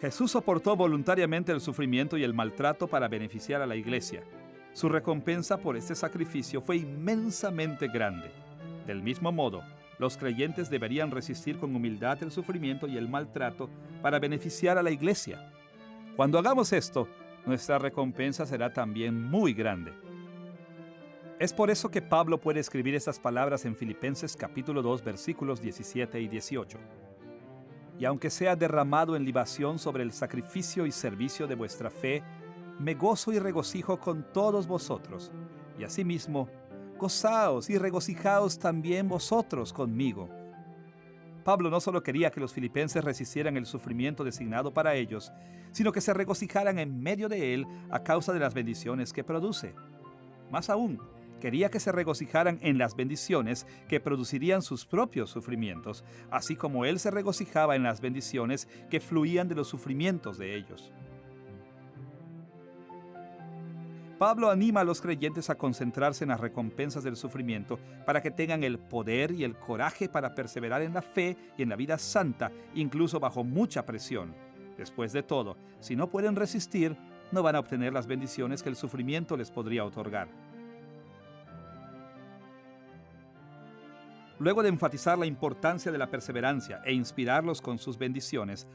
Jesús soportó voluntariamente el sufrimiento y el maltrato para beneficiar a la iglesia. Su recompensa por este sacrificio fue inmensamente grande. Del mismo modo, los creyentes deberían resistir con humildad el sufrimiento y el maltrato para beneficiar a la iglesia. Cuando hagamos esto, nuestra recompensa será también muy grande. Es por eso que Pablo puede escribir estas palabras en Filipenses capítulo 2, versículos 17 y 18. Y aunque sea derramado en libación sobre el sacrificio y servicio de vuestra fe, me gozo y regocijo con todos vosotros, y asimismo, gozaos y regocijaos también vosotros conmigo. Pablo no solo quería que los filipenses resistieran el sufrimiento designado para ellos, sino que se regocijaran en medio de él a causa de las bendiciones que produce. Más aún, quería que se regocijaran en las bendiciones que producirían sus propios sufrimientos, así como él se regocijaba en las bendiciones que fluían de los sufrimientos de ellos. Pablo anima a los creyentes a concentrarse en las recompensas del sufrimiento para que tengan el poder y el coraje para perseverar en la fe y en la vida santa, incluso bajo mucha presión. Después de todo, si no pueden resistir, no van a obtener las bendiciones que el sufrimiento les podría otorgar. Luego de enfatizar la importancia de la perseverancia e inspirarlos con sus bendiciones,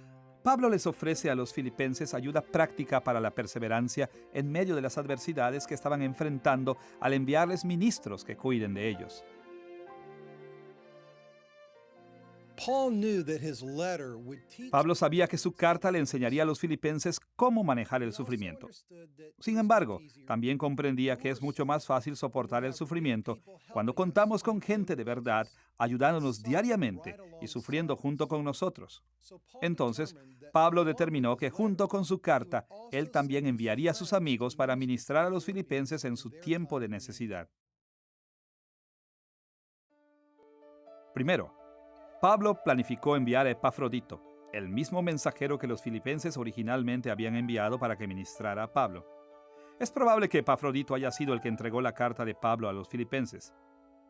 Pablo les ofrece a los filipenses ayuda práctica para la perseverancia en medio de las adversidades que estaban enfrentando al enviarles ministros que cuiden de ellos. Pablo sabía que su carta le enseñaría a los filipenses cómo manejar el sufrimiento. Sin embargo, también comprendía que es mucho más fácil soportar el sufrimiento cuando contamos con gente de verdad ayudándonos diariamente y sufriendo junto con nosotros. Entonces, Pablo determinó que junto con su carta, él también enviaría a sus amigos para ministrar a los filipenses en su tiempo de necesidad. Primero, Pablo planificó enviar a Epafrodito, el mismo mensajero que los filipenses originalmente habían enviado para que ministrara a Pablo. Es probable que Epafrodito haya sido el que entregó la carta de Pablo a los filipenses.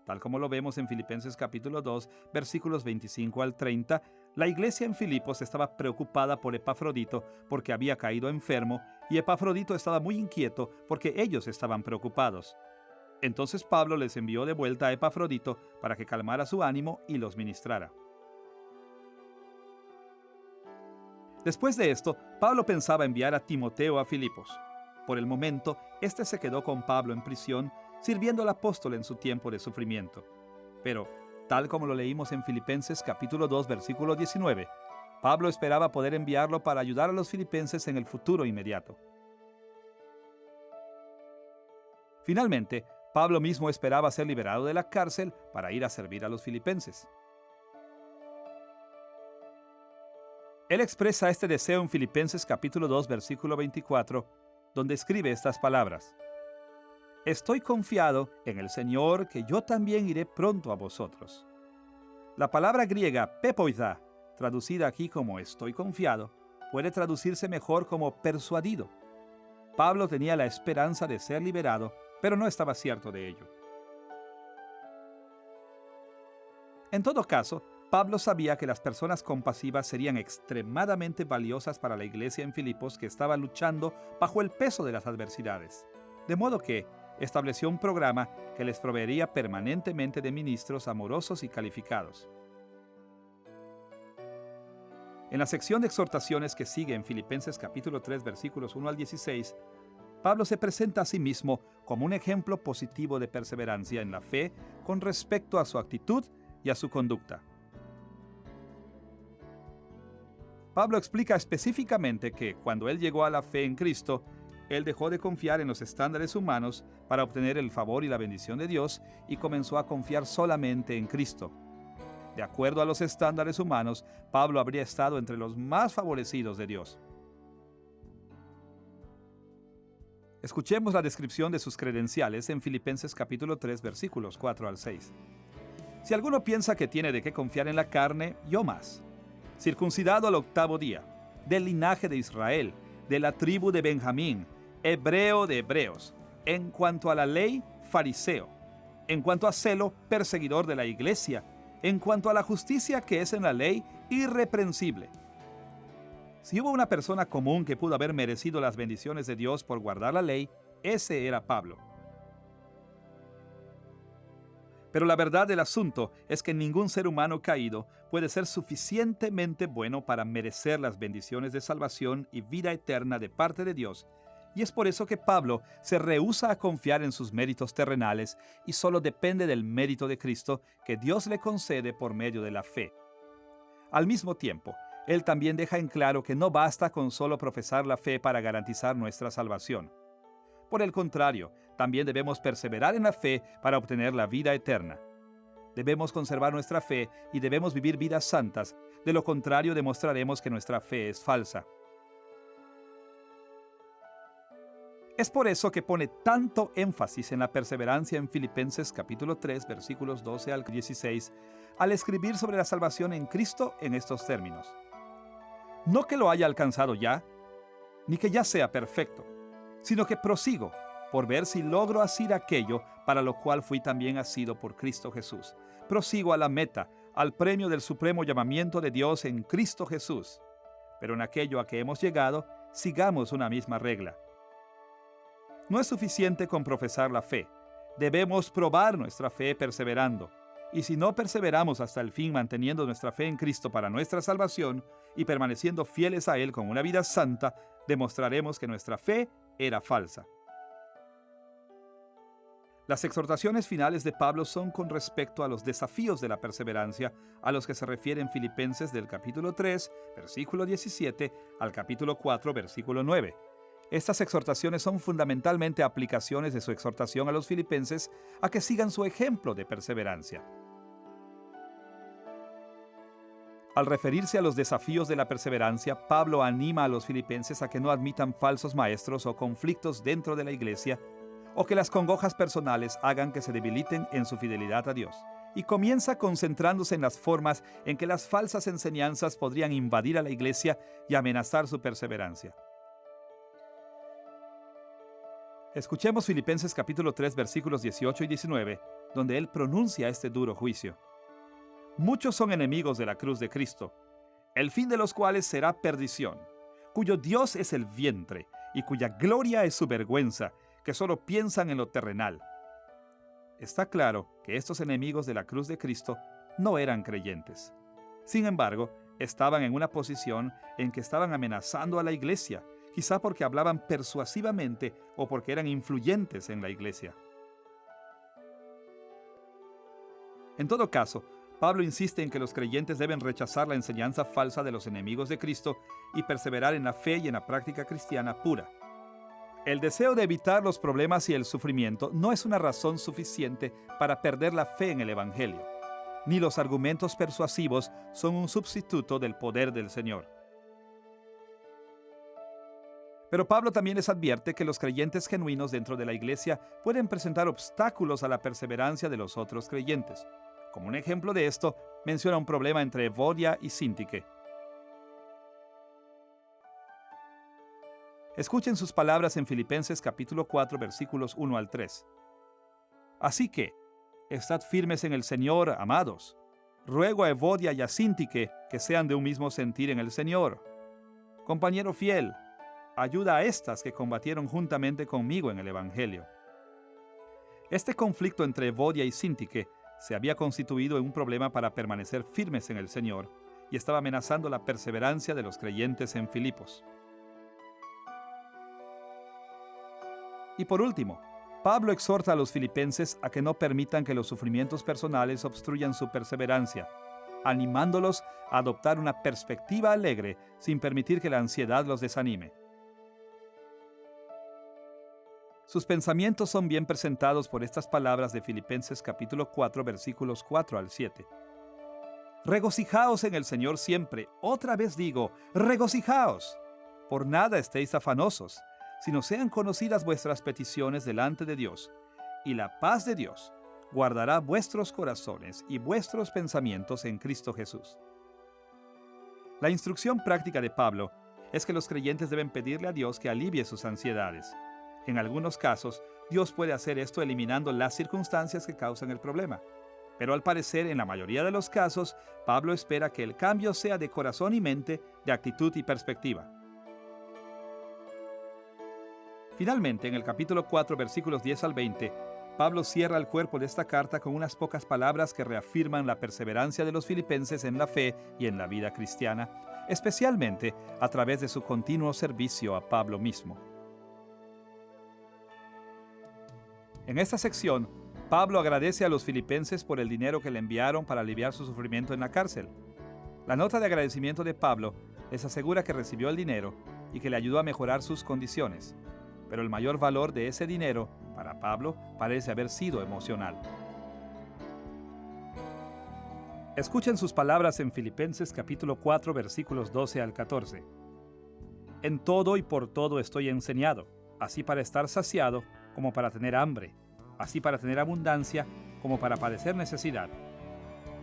Tal como lo vemos en Filipenses capítulo 2, versículos 25 al 30, la iglesia en Filipos estaba preocupada por Epafrodito porque había caído enfermo y Epafrodito estaba muy inquieto porque ellos estaban preocupados. Entonces Pablo les envió de vuelta a Epafrodito para que calmara su ánimo y los ministrara. Después de esto, Pablo pensaba enviar a Timoteo a Filipos. Por el momento, este se quedó con Pablo en prisión, sirviendo al apóstol en su tiempo de sufrimiento. Pero, tal como lo leímos en Filipenses capítulo 2, versículo 19, Pablo esperaba poder enviarlo para ayudar a los filipenses en el futuro inmediato. Finalmente, Pablo mismo esperaba ser liberado de la cárcel para ir a servir a los filipenses. Él expresa este deseo en Filipenses capítulo 2, versículo 24, donde escribe estas palabras: Estoy confiado en el Señor que yo también iré pronto a vosotros. La palabra griega pepoida, traducida aquí como estoy confiado, puede traducirse mejor como persuadido. Pablo tenía la esperanza de ser liberado, pero no estaba cierto de ello. En todo caso, Pablo sabía que las personas compasivas serían extremadamente valiosas para la iglesia en Filipos que estaba luchando bajo el peso de las adversidades. De modo que estableció un programa que les proveería permanentemente de ministros amorosos y calificados. En la sección de exhortaciones que sigue en Filipenses capítulo 3, versículos 1 al 16, Pablo se presenta a sí mismo como un ejemplo positivo de perseverancia en la fe con respecto a su actitud y a su conducta. Pablo explica específicamente que cuando él llegó a la fe en Cristo, él dejó de confiar en los estándares humanos para obtener el favor y la bendición de Dios y comenzó a confiar solamente en Cristo. De acuerdo a los estándares humanos, Pablo habría estado entre los más favorecidos de Dios. Escuchemos la descripción de sus credenciales en Filipenses capítulo 3, versículos 4 al 6. Si alguno piensa que tiene de qué confiar en la carne, yo más. Circuncidado al 8º día, del linaje de Israel, de la tribu de Benjamín, hebreo de hebreos, en cuanto a la ley, fariseo, en cuanto a celo, perseguidor de la iglesia, en cuanto a la justicia que es en la ley, irreprensible. Si hubo una persona común que pudo haber merecido las bendiciones de Dios por guardar la ley, ese era Pablo. Pero la verdad del asunto es que ningún ser humano caído puede ser suficientemente bueno para merecer las bendiciones de salvación y vida eterna de parte de Dios, y es por eso que Pablo se rehúsa a confiar en sus méritos terrenales y solo depende del mérito de Cristo que Dios le concede por medio de la fe. Al mismo tiempo, él también deja en claro que no basta con solo profesar la fe para garantizar nuestra salvación. Por el contrario, también debemos perseverar en la fe para obtener la vida eterna. Debemos conservar nuestra fe y debemos vivir vidas santas, de lo contrario demostraremos que nuestra fe es falsa. Es por eso que pone tanto énfasis en la perseverancia en Filipenses capítulo 3, versículos 12 al 16, al escribir sobre la salvación en Cristo en estos términos. No que lo haya alcanzado ya, ni que ya sea perfecto, sino que prosigo por ver si logro asir aquello para lo cual fui también asido por Cristo Jesús. Prosigo a la meta, al premio del supremo llamamiento de Dios en Cristo Jesús. Pero en aquello a que hemos llegado, sigamos una misma regla. No es suficiente con profesar la fe. Debemos probar nuestra fe perseverando. Y si no perseveramos hasta el fin manteniendo nuestra fe en Cristo para nuestra salvación y permaneciendo fieles a Él con una vida santa, demostraremos que nuestra fe era falsa. Las exhortaciones finales de Pablo son con respecto a los desafíos de la perseverancia a los que se refieren Filipenses del capítulo 3, versículo 17, al capítulo 4, versículo 9. Estas exhortaciones son fundamentalmente aplicaciones de su exhortación a los filipenses a que sigan su ejemplo de perseverancia. Al referirse a los desafíos de la perseverancia, Pablo anima a los filipenses a que no admitan falsos maestros o conflictos dentro de la iglesia, o que las congojas personales hagan que se debiliten en su fidelidad a Dios. Y comienza concentrándose en las formas en que las falsas enseñanzas podrían invadir a la iglesia y amenazar su perseverancia. Escuchemos Filipenses capítulo 3, versículos 18 y 19, donde él pronuncia este duro juicio. Muchos son enemigos de la cruz de Cristo, el fin de los cuales será perdición, cuyo Dios es el vientre y cuya gloria es su vergüenza, que solo piensan en lo terrenal. Está claro que estos enemigos de la cruz de Cristo no eran creyentes. Sin embargo, estaban en una posición en que estaban amenazando a la iglesia, quizá porque hablaban persuasivamente o porque eran influyentes en la iglesia. En todo caso, Pablo insiste en que los creyentes deben rechazar la enseñanza falsa de los enemigos de Cristo y perseverar en la fe y en la práctica cristiana pura. El deseo de evitar los problemas y el sufrimiento no es una razón suficiente para perder la fe en el Evangelio, ni los argumentos persuasivos son un sustituto del poder del Señor. Pero Pablo también les advierte que los creyentes genuinos dentro de la iglesia pueden presentar obstáculos a la perseverancia de los otros creyentes. Como un ejemplo de esto, menciona un problema entre Evodia y Síntique. Escuchen sus palabras en Filipenses capítulo 4, versículos 1 al 3. Así que, estad firmes en el Señor, amados. Ruego a Evodia y a Síntique que sean de un mismo sentir en el Señor. Compañero fiel, ayuda a estas que combatieron juntamente conmigo en el Evangelio. Este conflicto entre Evodia y Síntique se había constituido en un problema para permanecer firmes en el Señor y estaba amenazando la perseverancia de los creyentes en Filipos. Y por último, Pablo exhorta a los filipenses a que no permitan que los sufrimientos personales obstruyan su perseverancia, animándolos a adoptar una perspectiva alegre sin permitir que la ansiedad los desanime. Sus pensamientos son bien presentados por estas palabras de Filipenses capítulo 4, versículos 4 al 7. Regocijaos en el Señor siempre. Otra vez digo, regocijaos. Por nada estéis afanosos, sino sean conocidas vuestras peticiones delante de Dios, y la paz de Dios guardará vuestros corazones y vuestros pensamientos en Cristo Jesús. La instrucción práctica de Pablo es que los creyentes deben pedirle a Dios que alivie sus ansiedades. En algunos casos, Dios puede hacer esto eliminando las circunstancias que causan el problema. Pero al parecer, en la mayoría de los casos, Pablo espera que el cambio sea de corazón y mente, de actitud y perspectiva. Finalmente, en el capítulo 4, versículos 10 al 20, Pablo cierra el cuerpo de esta carta con unas pocas palabras que reafirman la perseverancia de los filipenses en la fe y en la vida cristiana, especialmente a través de su continuo servicio a Pablo mismo. En esta sección, Pablo agradece a los filipenses por el dinero que le enviaron para aliviar su sufrimiento en la cárcel. La nota de agradecimiento de Pablo les asegura que recibió el dinero y que le ayudó a mejorar sus condiciones. Pero el mayor valor de ese dinero, para Pablo, parece haber sido emocional. Escuchen sus palabras en Filipenses capítulo 4, versículos 12 al 14. En todo y por todo estoy enseñado, así para estar saciado como para tener hambre, así para tener abundancia como para padecer necesidad.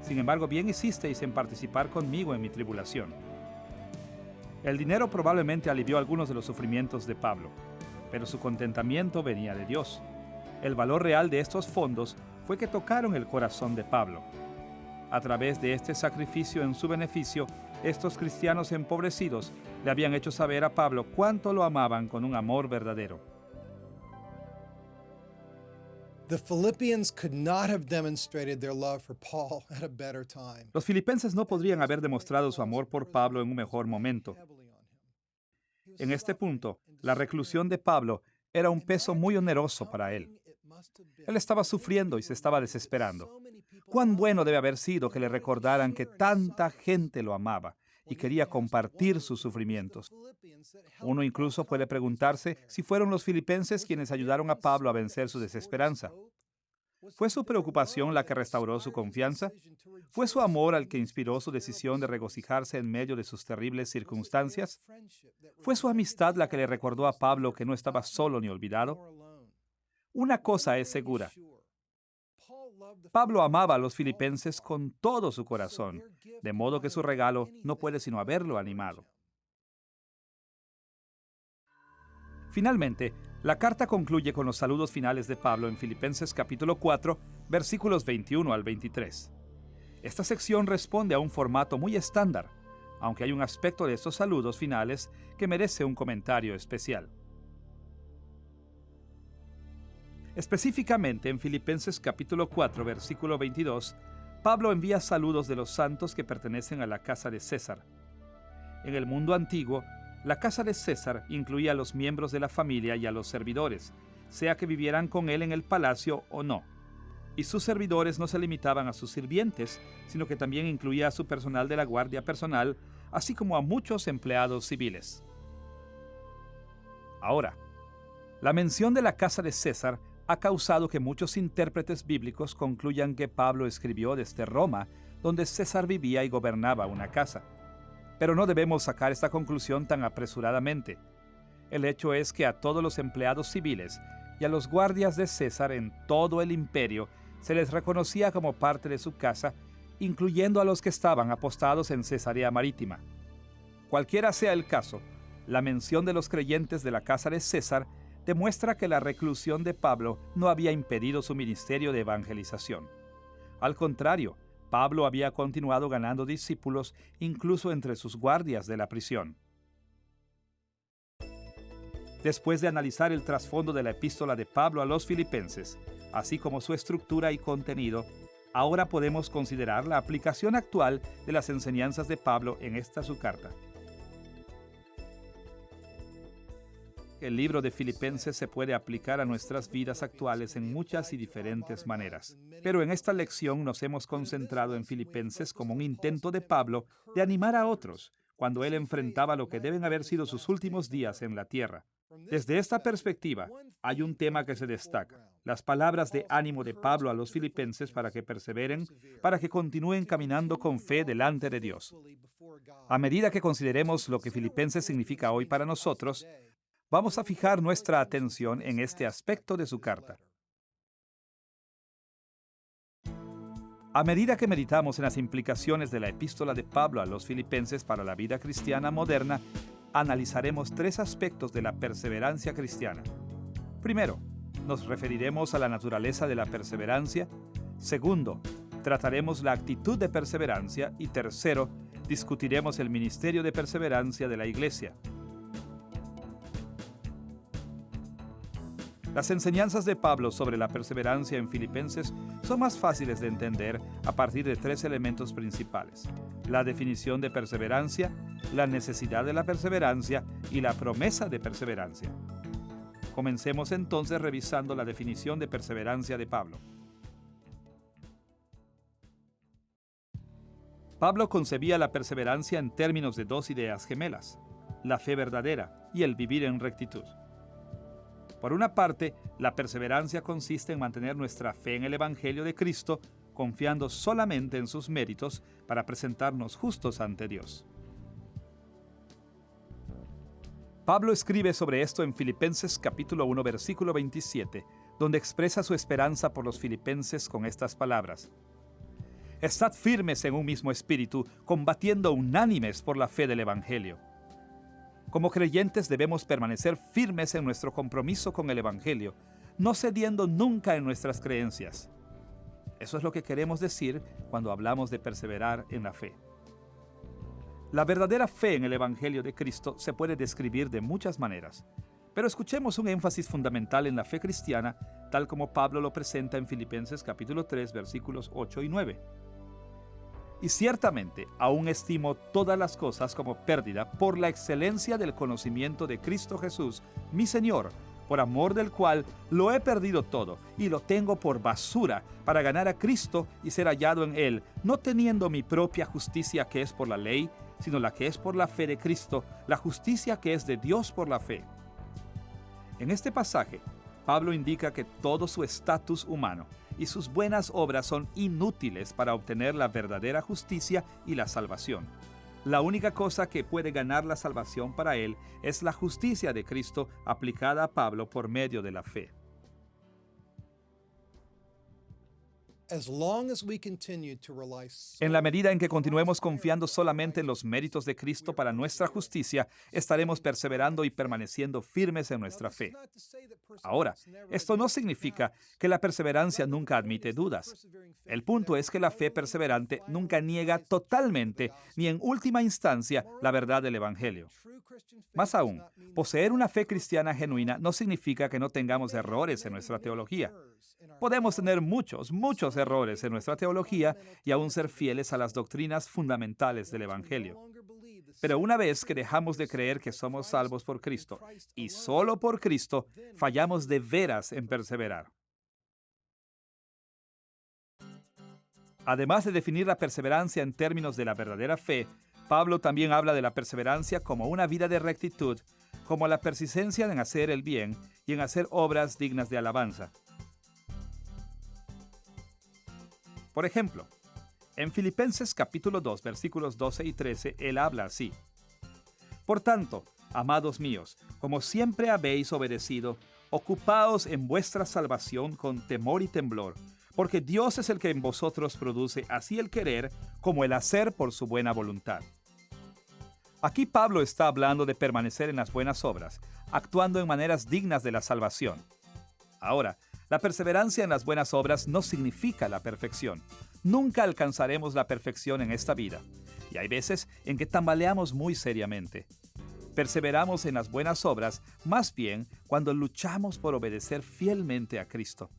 Sin embargo, bien hicisteis en participar conmigo en mi tribulación. El dinero probablemente alivió algunos de los sufrimientos de Pablo, pero su contentamiento venía de Dios. El valor real de estos fondos fue que tocaron el corazón de Pablo. A través de este sacrificio en su beneficio, estos cristianos empobrecidos le habían hecho saber a Pablo cuánto lo amaban con un amor verdadero. Los filipenses no podrían haber demostrado su amor por Pablo en un mejor momento. En este punto, la reclusión de Pablo era un peso muy oneroso para él. Él estaba sufriendo y se estaba desesperando. Cuán bueno debe haber sido que le recordaran que tanta gente lo amaba y quería compartir sus sufrimientos. Uno incluso puede preguntarse si fueron los filipenses quienes ayudaron a Pablo a vencer su desesperanza. ¿Fue su preocupación la que restauró su confianza? ¿Fue su amor al que inspiró su decisión de regocijarse en medio de sus terribles circunstancias? ¿Fue su amistad la que le recordó a Pablo que no estaba solo ni olvidado? Una cosa es segura. Pablo amaba a los filipenses con todo su corazón, de modo que su regalo no puede sino haberlo animado. Finalmente, la carta concluye con los saludos finales de Pablo en Filipenses capítulo 4, versículos 21 al 23. Esta sección responde a un formato muy estándar, aunque hay un aspecto de estos saludos finales que merece un comentario especial. Específicamente en Filipenses capítulo 4, versículo 22, Pablo envía saludos de los santos que pertenecen a la casa de César. En el mundo antiguo, la casa de César incluía a los miembros de la familia y a los servidores, sea que vivieran con él en el palacio o no. Y sus servidores no se limitaban a sus sirvientes, sino que también incluía a su personal de la guardia personal, así como a muchos empleados civiles. Ahora, la mención de la casa de César ha causado que muchos intérpretes bíblicos concluyan que Pablo escribió desde Roma, donde César vivía y gobernaba una casa. Pero no debemos sacar esta conclusión tan apresuradamente. El hecho es que a todos los empleados civiles y a los guardias de César en todo el imperio se les reconocía como parte de su casa, incluyendo a los que estaban apostados en Cesarea Marítima. Cualquiera sea el caso, la mención de los creyentes de la casa de César demuestra que la reclusión de Pablo no había impedido su ministerio de evangelización. Al contrario, Pablo había continuado ganando discípulos incluso entre sus guardias de la prisión. Después de analizar el trasfondo de la epístola de Pablo a los filipenses, así como su estructura y contenido, ahora podemos considerar la aplicación actual de las enseñanzas de Pablo en esta su carta. El libro de Filipenses se puede aplicar a nuestras vidas actuales en muchas y diferentes maneras. Pero en esta lección nos hemos concentrado en Filipenses como un intento de Pablo de animar a otros cuando él enfrentaba lo que deben haber sido sus últimos días en la tierra. Desde esta perspectiva, hay un tema que se destaca: las palabras de ánimo de Pablo a los filipenses para que perseveren, para que continúen caminando con fe delante de Dios. A medida que consideremos lo que Filipenses significa hoy para nosotros, vamos a fijar nuestra atención en este aspecto de su carta. A medida que meditamos en las implicaciones de la epístola de Pablo a los filipenses para la vida cristiana moderna, analizaremos tres aspectos de la perseverancia cristiana. Primero, nos referiremos a la naturaleza de la perseverancia. Segundo, Trataremos la actitud de perseverancia y tercero, discutiremos el ministerio de perseverancia de la Iglesia. Las enseñanzas de Pablo sobre la perseverancia en Filipenses son más fáciles de entender a partir de tres elementos principales: la definición de perseverancia, la necesidad de la perseverancia y la promesa de perseverancia. Comencemos entonces revisando la definición de perseverancia de Pablo. Pablo concebía la perseverancia en términos de dos ideas gemelas: la fe verdadera y el vivir en rectitud. Por una parte, la perseverancia consiste en mantener nuestra fe en el Evangelio de Cristo, confiando solamente en sus méritos para presentarnos justos ante Dios. Pablo escribe sobre esto en Filipenses capítulo 1, versículo 27, donde expresa su esperanza por los filipenses con estas palabras: Estad firmes en un mismo espíritu, combatiendo unánimes por la fe del Evangelio. Como creyentes debemos permanecer firmes en nuestro compromiso con el Evangelio, no cediendo nunca en nuestras creencias. Eso es lo que queremos decir cuando hablamos de perseverar en la fe. La verdadera fe en el Evangelio de Cristo se puede describir de muchas maneras, pero escuchemos un énfasis fundamental en la fe cristiana, tal como Pablo lo presenta en Filipenses capítulo 3, versículos 8 y 9. Y ciertamente, aún estimo todas las cosas como pérdida por la excelencia del conocimiento de Cristo Jesús, mi Señor, por amor del cual lo he perdido todo y lo tengo por basura para ganar a Cristo y ser hallado en Él, no teniendo mi propia justicia que es por la ley, sino la que es por la fe de Cristo, la justicia que es de Dios por la fe. En este pasaje, Pablo indica que todo su estatus humano y sus buenas obras son inútiles para obtener la verdadera justicia y la salvación. La única cosa que puede ganar la salvación para él es la justicia de Cristo aplicada a Pablo por medio de la fe. En la medida en que continuemos confiando solamente en los méritos de Cristo para nuestra justicia, estaremos perseverando y permaneciendo firmes en nuestra fe. Ahora, esto no significa que la perseverancia nunca admite dudas. El punto es que la fe perseverante nunca niega totalmente, ni en última instancia, la verdad del Evangelio. Más aún, poseer una fe cristiana genuina no significa que no tengamos errores en nuestra teología. Podemos tener muchos errores en nuestra teología y aún ser fieles a las doctrinas fundamentales del Evangelio. Pero una vez que dejamos de creer que somos salvos por Cristo y solo por Cristo, fallamos de veras en perseverar. Además de definir la perseverancia en términos de la verdadera fe, Pablo también habla de la perseverancia como una vida de rectitud, como la persistencia en hacer el bien y en hacer obras dignas de alabanza. Por ejemplo, en Filipenses capítulo 2, versículos 12 y 13, él habla así: Por tanto, amados míos, como siempre habéis obedecido, ocupaos en vuestra salvación con temor y temblor, porque Dios es el que en vosotros produce así el querer como el hacer por su buena voluntad. Aquí Pablo está hablando de permanecer en las buenas obras, actuando en maneras dignas de la salvación. Ahora, la perseverancia en las buenas obras no significa la perfección. Nunca alcanzaremos la perfección en esta vida, y hay veces en que tambaleamos muy seriamente. Perseveramos en las buenas obras más bien cuando luchamos por obedecer fielmente a Cristo.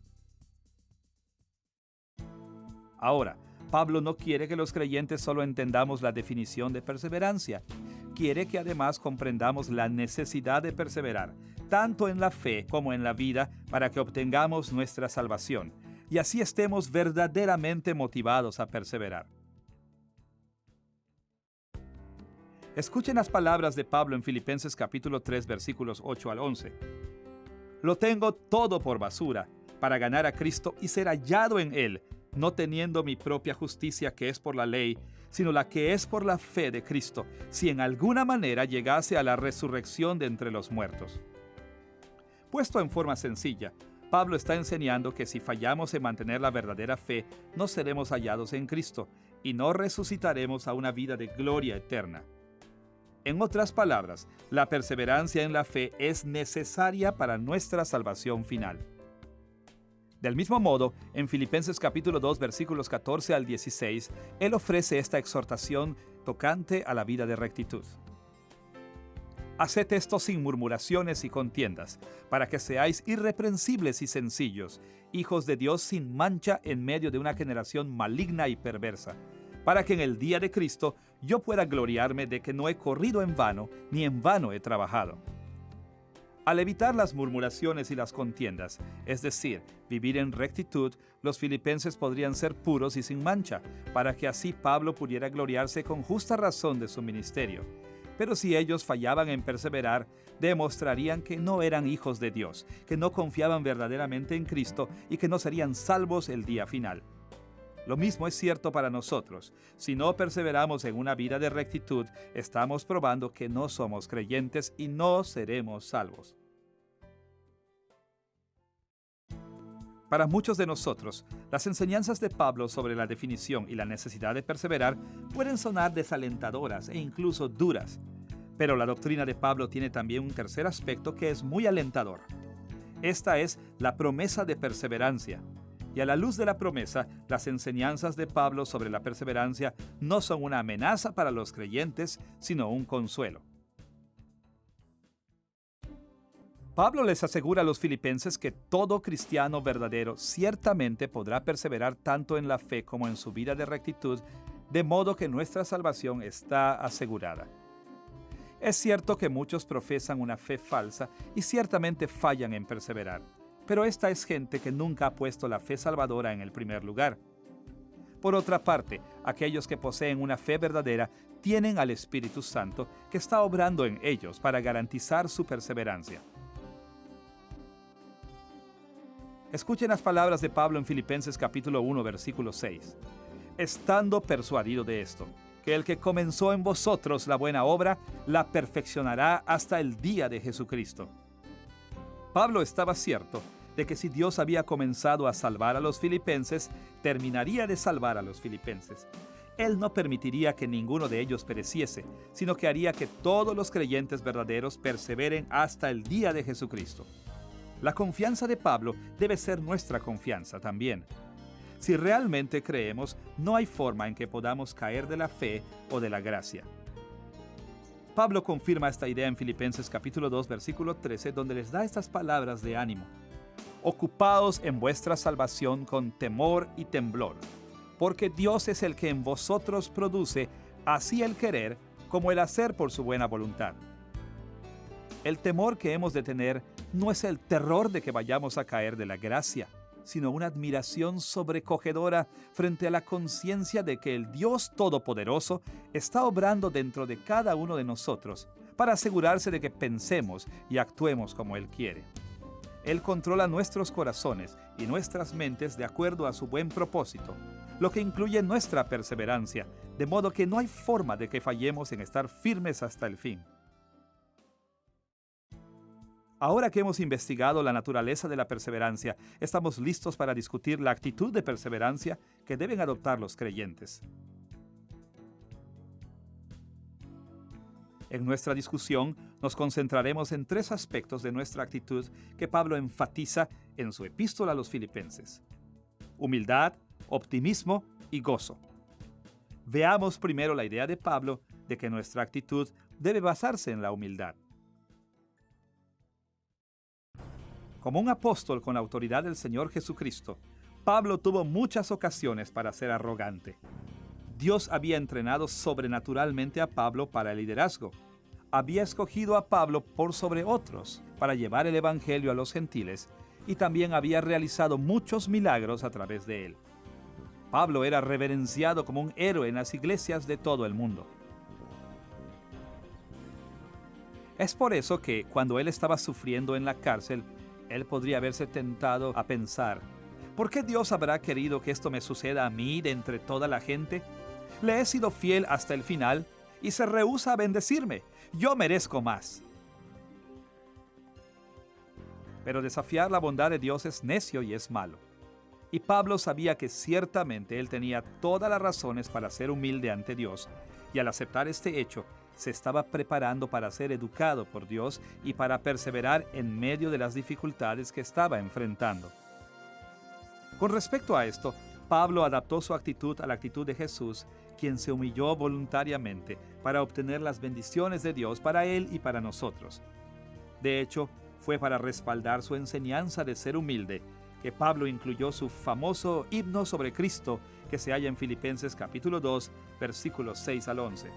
Ahora, Pablo no quiere que los creyentes solo entendamos la definición de perseverancia. Quiere que además comprendamos la necesidad de perseverar, tanto en la fe como en la vida, para que obtengamos nuestra salvación, y así estemos verdaderamente motivados a perseverar. Escuchen las palabras de Pablo en Filipenses capítulo 3, versículos 8 al 11. Lo tengo todo por basura, para ganar a Cristo y ser hallado en Él, no teniendo mi propia justicia que es por la ley, sino la que es por la fe de Cristo, si en alguna manera llegase a la resurrección de entre los muertos. Puesto en forma sencilla, Pablo está enseñando que si fallamos en mantener la verdadera fe, no seremos hallados en Cristo y no resucitaremos a una vida de gloria eterna. En otras palabras, la perseverancia en la fe es necesaria para nuestra salvación final. Del mismo modo, en Filipenses capítulo 2, versículos 14 al 16, él ofrece esta exhortación tocante a la vida de rectitud. Haced esto sin murmuraciones y contiendas, para que seáis irreprensibles y sencillos, hijos de Dios sin mancha en medio de una generación maligna y perversa, para que en el día de Cristo yo pueda gloriarme de que no he corrido en vano, ni en vano he trabajado. Al evitar las murmuraciones y las contiendas, es decir, vivir en rectitud, los filipenses podrían ser puros y sin mancha, para que así Pablo pudiera gloriarse con justa razón de su ministerio. Pero si ellos fallaban en perseverar, demostrarían que no eran hijos de Dios, que no confiaban verdaderamente en Cristo y que no serían salvos el día final. Lo mismo es cierto para nosotros. Si no perseveramos en una vida de rectitud, estamos probando que no somos creyentes y no seremos salvos. Para muchos de nosotros, las enseñanzas de Pablo sobre la definición y la necesidad de perseverar pueden sonar desalentadoras e incluso duras. Pero la doctrina de Pablo tiene también un tercer aspecto que es muy alentador. Esta es la promesa de perseverancia. Y a la luz de la promesa, las enseñanzas de Pablo sobre la perseverancia no son una amenaza para los creyentes, sino un consuelo. Pablo les asegura a los filipenses que todo cristiano verdadero ciertamente podrá perseverar tanto en la fe como en su vida de rectitud, de modo que nuestra salvación está asegurada. Es cierto que muchos profesan una fe falsa y ciertamente fallan en perseverar. Pero esta es gente que nunca ha puesto la fe salvadora en el primer lugar. Por otra parte, aquellos que poseen una fe verdadera tienen al Espíritu Santo que está obrando en ellos para garantizar su perseverancia. Escuchen las palabras de Pablo en Filipenses capítulo 1, versículo 6. Estando persuadido de esto, que el que comenzó en vosotros la buena obra, la perfeccionará hasta el día de Jesucristo. Pablo estaba cierto de que si Dios había comenzado a salvar a los filipenses, terminaría de salvar a los filipenses. Él no permitiría que ninguno de ellos pereciese, sino que haría que todos los creyentes verdaderos perseveren hasta el día de Jesucristo. La confianza de Pablo debe ser nuestra confianza también. Si realmente creemos, no hay forma en que podamos caer de la fe o de la gracia. Pablo confirma esta idea en Filipenses capítulo 2, versículo 13, donde les da estas palabras de ánimo. Ocupaos en vuestra salvación con temor y temblor, porque Dios es el que en vosotros produce así el querer como el hacer por su buena voluntad. El temor que hemos de tener no es el terror de que vayamos a caer de la gracia, sino una admiración sobrecogedora frente a la conciencia de que el Dios Todopoderoso está obrando dentro de cada uno de nosotros para asegurarse de que pensemos y actuemos como Él quiere. Él controla nuestros corazones y nuestras mentes de acuerdo a su buen propósito, lo que incluye nuestra perseverancia, de modo que no hay forma de que fallemos en estar firmes hasta el fin. Ahora que hemos investigado la naturaleza de la perseverancia, estamos listos para discutir la actitud de perseverancia que deben adoptar los creyentes. En nuestra discusión nos concentraremos en tres aspectos de nuestra actitud que Pablo enfatiza en su epístola a los filipenses: humildad, optimismo y gozo. Veamos primero la idea de Pablo de que nuestra actitud debe basarse en la humildad. Como un apóstol con la autoridad del Señor Jesucristo, Pablo tuvo muchas ocasiones para ser arrogante. Dios había entrenado sobrenaturalmente a Pablo para el liderazgo. Había escogido a Pablo por sobre otros para llevar el evangelio a los gentiles y también había realizado muchos milagros a través de él. Pablo era reverenciado como un héroe en las iglesias de todo el mundo. Es por eso que, cuando él estaba sufriendo en la cárcel, él podría haberse tentado a pensar: ¿por qué Dios habrá querido que esto me suceda a mí de entre toda la gente? Le he sido fiel hasta el final y se rehúsa a bendecirme. Yo merezco más. Pero desafiar la bondad de Dios es necio y es malo. Y Pablo sabía que ciertamente él tenía todas las razones para ser humilde ante Dios, y al aceptar este hecho, se estaba preparando para ser educado por Dios y para perseverar en medio de las dificultades que estaba enfrentando. Con respecto a esto, Pablo adaptó su actitud a la actitud de Jesús, quien se humilló voluntariamente para obtener las bendiciones de Dios para él y para nosotros. De hecho, fue para respaldar su enseñanza de ser humilde que Pablo incluyó su famoso himno sobre Cristo que se halla en Filipenses capítulo 2, versículos 6 al 11.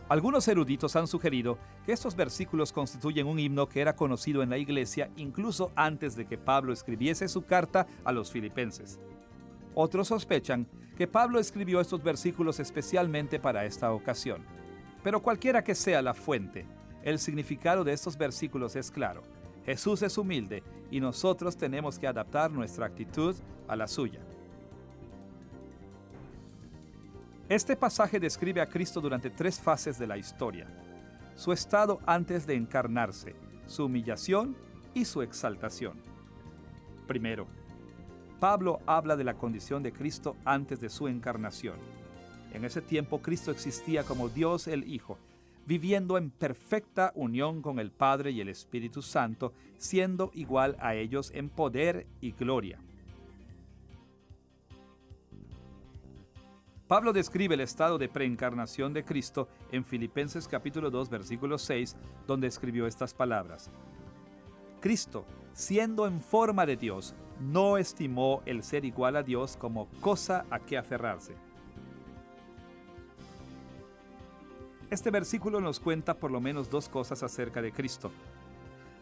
Algunos eruditos han sugerido que estos versículos constituyen un himno que era conocido en la iglesia incluso antes de que Pablo escribiese su carta a los filipenses. Otros sospechan que Pablo escribió estos versículos especialmente para esta ocasión. Pero cualquiera que sea la fuente, el significado de estos versículos es claro. Jesús es humilde y nosotros tenemos que adaptar nuestra actitud a la suya. Este pasaje describe a Cristo durante 3 fases de la historia: su estado antes de encarnarse, su humillación y su exaltación. Primero, Pablo habla de la condición de Cristo antes de su encarnación. En ese tiempo Cristo existía como Dios el Hijo, viviendo en perfecta unión con el Padre y el Espíritu Santo, siendo igual a ellos en poder y gloria. Pablo describe el estado de preencarnación de Cristo en Filipenses capítulo 2, versículo 6, donde escribió estas palabras: Cristo, siendo en forma de Dios, no estimó el ser igual a Dios como cosa a que aferrarse. Este versículo nos cuenta por lo menos 2 cosas acerca de Cristo.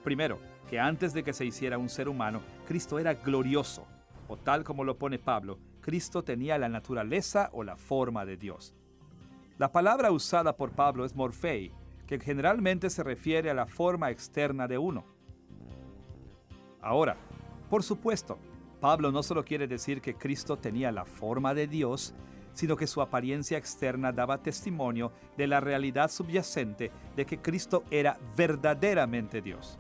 Primero, que antes de que se hiciera un ser humano, Cristo era glorioso, o tal como lo pone Pablo, Cristo tenía la naturaleza o la forma de Dios. La palabra usada por Pablo es morphei, que generalmente se refiere a la forma externa de uno. Ahora, por supuesto, Pablo no solo quiere decir que Cristo tenía la forma de Dios, sino que su apariencia externa daba testimonio de la realidad subyacente de que Cristo era verdaderamente Dios.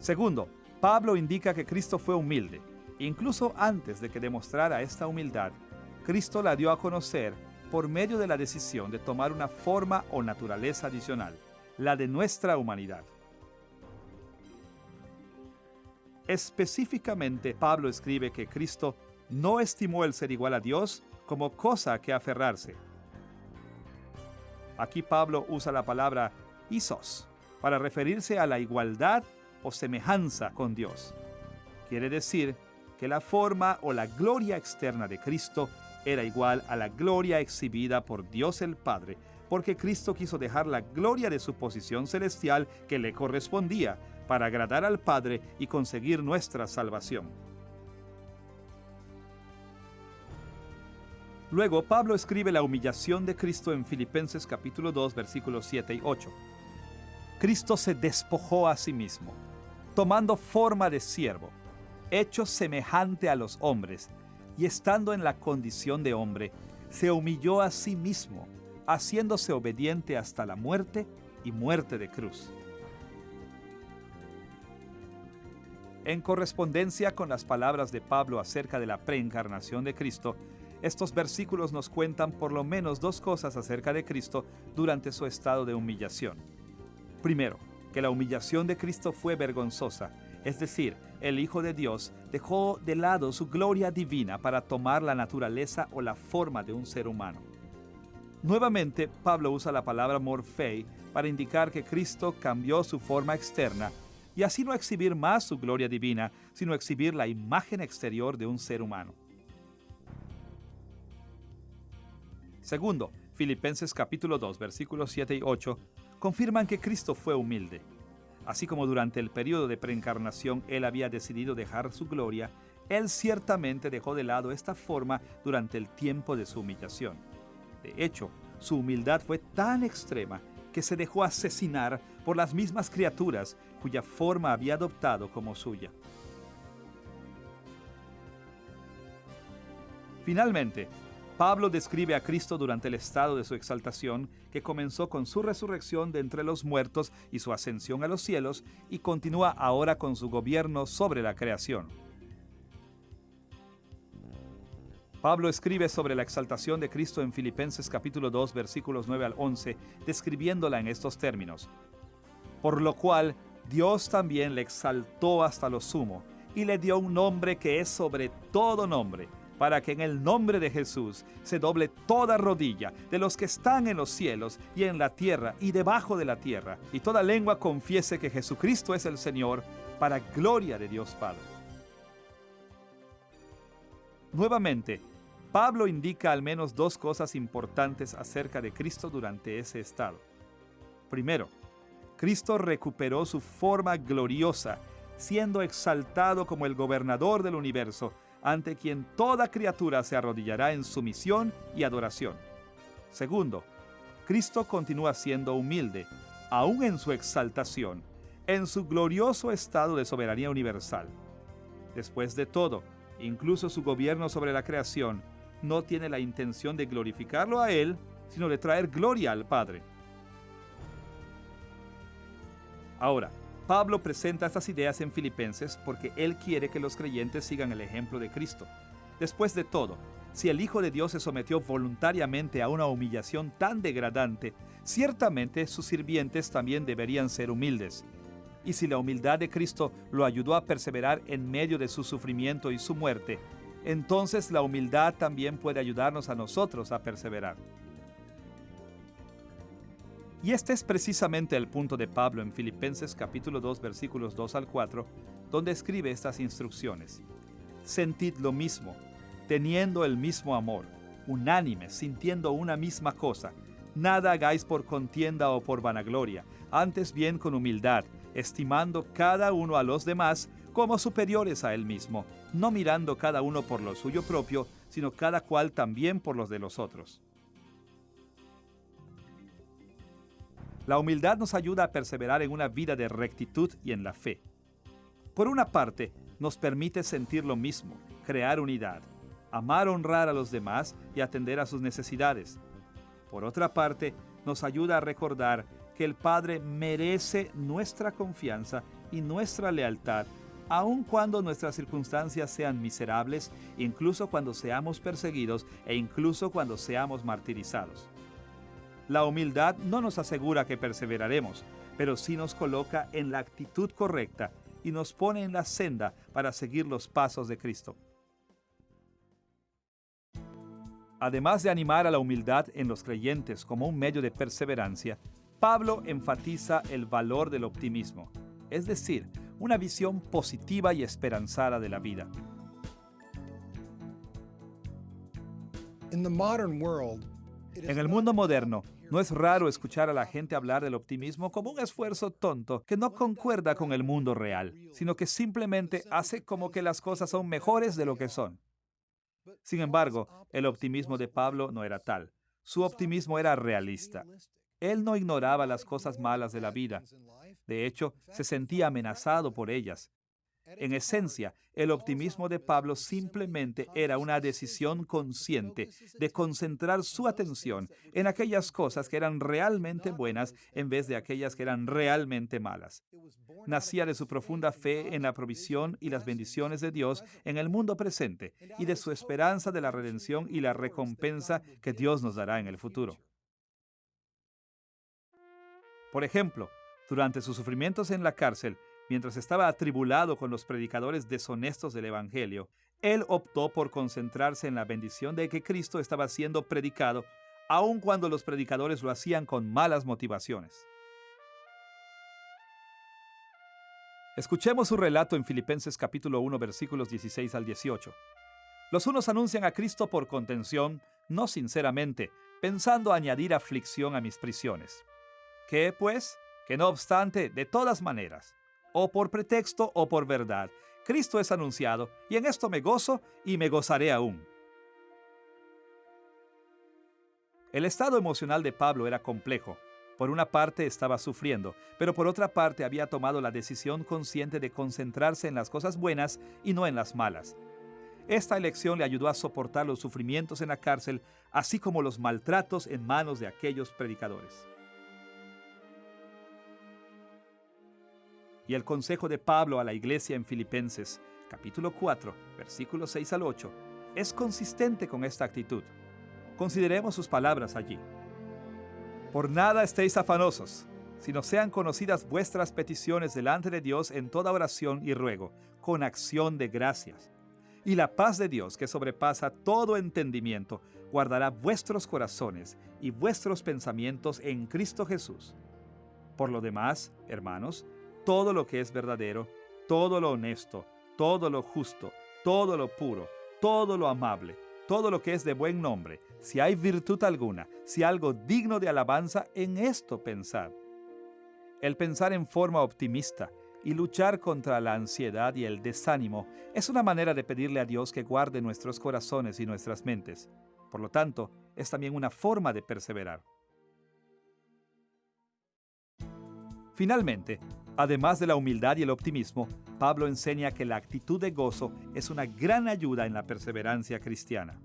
Segundo, Pablo indica que Cristo fue humilde. Incluso antes de que demostrara esta humildad, Cristo la dio a conocer por medio de la decisión de tomar una forma o naturaleza adicional, la de nuestra humanidad. Específicamente, Pablo escribe que Cristo no estimó el ser igual a Dios como cosa a que aferrarse. Aquí Pablo usa la palabra isos para referirse a la igualdad o semejanza con Dios. Quiere decir que la forma o la gloria externa de Cristo era igual a la gloria exhibida por Dios el Padre, porque Cristo quiso dejar la gloria de su posición celestial que le correspondía para agradar al Padre y conseguir nuestra salvación. Luego, Pablo escribe la humillación de Cristo en Filipenses capítulo 2, versículos 7 y 8. Cristo se despojó a sí mismo, tomando forma de siervo, hecho semejante a los hombres, y estando en la condición de hombre, se humilló a sí mismo, haciéndose obediente hasta la muerte y muerte de cruz. En correspondencia con las palabras de Pablo acerca de la preencarnación de Cristo, estos versículos nos cuentan por lo menos 2 cosas acerca de Cristo durante su estado de humillación. Primero, que la humillación de Cristo fue vergonzosa, es decir, el Hijo de Dios dejó de lado su gloria divina para tomar la naturaleza o la forma de un ser humano. Nuevamente, Pablo usa la palabra morphei para indicar que Cristo cambió su forma externa y así no exhibir más su gloria divina, sino exhibir la imagen exterior de un ser humano. Segundo, Filipenses capítulo 2, versículos 7 y 8, confirman que Cristo fue humilde. Así como durante el periodo de preencarnación Él había decidido dejar su gloria, Él ciertamente dejó de lado esta forma durante el tiempo de su humillación. De hecho, su humildad fue tan extrema que se dejó asesinar por las mismas criaturas cuya forma había adoptado como suya. Finalmente, Pablo describe a Cristo durante el estado de su exaltación, que comenzó con su resurrección de entre los muertos y su ascensión a los cielos, y continúa ahora con su gobierno sobre la creación. Pablo escribe sobre la exaltación de Cristo en Filipenses capítulo 2, versículos 9 al 11, describiéndola en estos términos: por lo cual Dios también le exaltó hasta lo sumo y le dio un nombre que es sobre todo nombre, para que en el nombre de Jesús se doble toda rodilla de los que están en los cielos y en la tierra y debajo de la tierra, y toda lengua confiese que Jesucristo es el Señor, para gloria de Dios Padre. Nuevamente, Pablo indica al menos dos cosas importantes acerca de Cristo durante ese estado. Primero, Cristo recuperó su forma gloriosa, siendo exaltado como el gobernador del universo, ante quien toda criatura se arrodillará en sumisión y adoración. Segundo, Cristo continúa siendo humilde, aún en su exaltación, en su glorioso estado de soberanía universal. Después de todo, incluso su gobierno sobre la creación no tiene la intención de glorificarlo a Él, sino de traer gloria al Padre. Ahora, Pablo presenta estas ideas en Filipenses porque él quiere que los creyentes sigan el ejemplo de Cristo. Después de todo, si el Hijo de Dios se sometió voluntariamente a una humillación tan degradante, ciertamente sus sirvientes también deberían ser humildes. Y si la humildad de Cristo lo ayudó a perseverar en medio de su sufrimiento y su muerte, entonces la humildad también puede ayudarnos a nosotros a perseverar. Y este es precisamente el punto de Pablo en Filipenses capítulo 2, versículos 2 al 4, donde escribe estas instrucciones. Sentid lo mismo, teniendo el mismo amor, unánimes, sintiendo una misma cosa. Nada hagáis por contienda o por vanagloria, antes bien con humildad, estimando cada uno a los demás como superiores a él mismo, no mirando cada uno por lo suyo propio, sino cada cual también por los de los otros. La humildad nos ayuda a perseverar en una vida de rectitud y en la fe. Por una parte, nos permite sentir lo mismo, crear unidad, amar, honrar a los demás y atender a sus necesidades. Por otra parte, nos ayuda a recordar que el Padre merece nuestra confianza y nuestra lealtad, aun cuando nuestras circunstancias sean miserables, incluso cuando seamos perseguidos e incluso cuando seamos martirizados. La humildad no nos asegura que perseveraremos, pero sí nos coloca en la actitud correcta y nos pone en la senda para seguir los pasos de Cristo. Además de animar a la humildad en los creyentes como un medio de perseverancia, Pablo enfatiza el valor del optimismo, es decir, una visión positiva y esperanzada de la vida. En el mundo moderno, no es raro escuchar a la gente hablar del optimismo como un esfuerzo tonto que no concuerda con el mundo real, sino que simplemente hace como que las cosas son mejores de lo que son. Sin embargo, el optimismo de Pablo no era tal. Su optimismo era realista. Él no ignoraba las cosas malas de la vida. De hecho, se sentía amenazado por ellas. En esencia, el optimismo de Pablo simplemente era una decisión consciente de concentrar su atención en aquellas cosas que eran realmente buenas en vez de aquellas que eran realmente malas. Nacía de su profunda fe en la provisión y las bendiciones de Dios en el mundo presente y de su esperanza de la redención y la recompensa que Dios nos dará en el futuro. Por ejemplo, durante sus sufrimientos en la cárcel, mientras estaba atribulado con los predicadores deshonestos del Evangelio, él optó por concentrarse en la bendición de que Cristo estaba siendo predicado, aun cuando los predicadores lo hacían con malas motivaciones. Escuchemos su relato en Filipenses capítulo 1, versículos 16 al 18. Los unos anuncian a Cristo por contención, no sinceramente, pensando añadir aflicción a mis prisiones. ¿Qué, pues? Que no obstante, de todas maneras, o por pretexto o por verdad, Cristo es anunciado, y en esto me gozo y me gozaré aún. El estado emocional de Pablo era complejo. Por una parte estaba sufriendo, pero por otra parte había tomado la decisión consciente de concentrarse en las cosas buenas y no en las malas. Esta elección le ayudó a soportar los sufrimientos en la cárcel, así como los maltratos en manos de aquellos predicadores. Y el consejo de Pablo a la iglesia en Filipenses, capítulo 4, versículos 6 al 8, es consistente con esta actitud. Consideremos sus palabras allí. Por nada estéis afanosos, sino sean conocidas vuestras peticiones delante de Dios en toda oración y ruego, con acción de gracias. Y la paz de Dios, que sobrepasa todo entendimiento, guardará vuestros corazones y vuestros pensamientos en Cristo Jesús. Por lo demás, hermanos, todo lo que es verdadero, todo lo honesto, todo lo justo, todo lo puro, todo lo amable, todo lo que es de buen nombre, si hay virtud alguna, si algo digno de alabanza, en esto pensad. El pensar en forma optimista y luchar contra la ansiedad y el desánimo es una manera de pedirle a Dios que guarde nuestros corazones y nuestras mentes. Por lo tanto, es también una forma de perseverar. Finalmente, además de la humildad y el optimismo, Pablo enseña que la actitud de gozo es una gran ayuda en la perseverancia cristiana.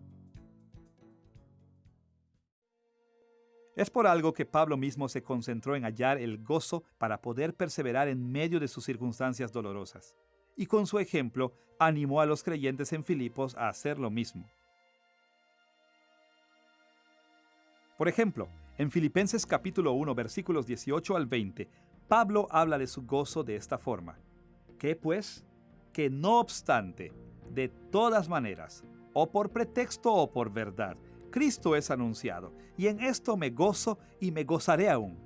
Es por algo que Pablo mismo se concentró en hallar el gozo para poder perseverar en medio de sus circunstancias dolorosas. Y con su ejemplo, animó a los creyentes en Filipos a hacer lo mismo. Por ejemplo, en Filipenses capítulo 1, versículos 18 al 20, Pablo habla de su gozo de esta forma. ¿Qué pues? Que no obstante, de todas maneras, o por pretexto o por verdad, Cristo es anunciado, y en esto me gozo y me gozaré aún,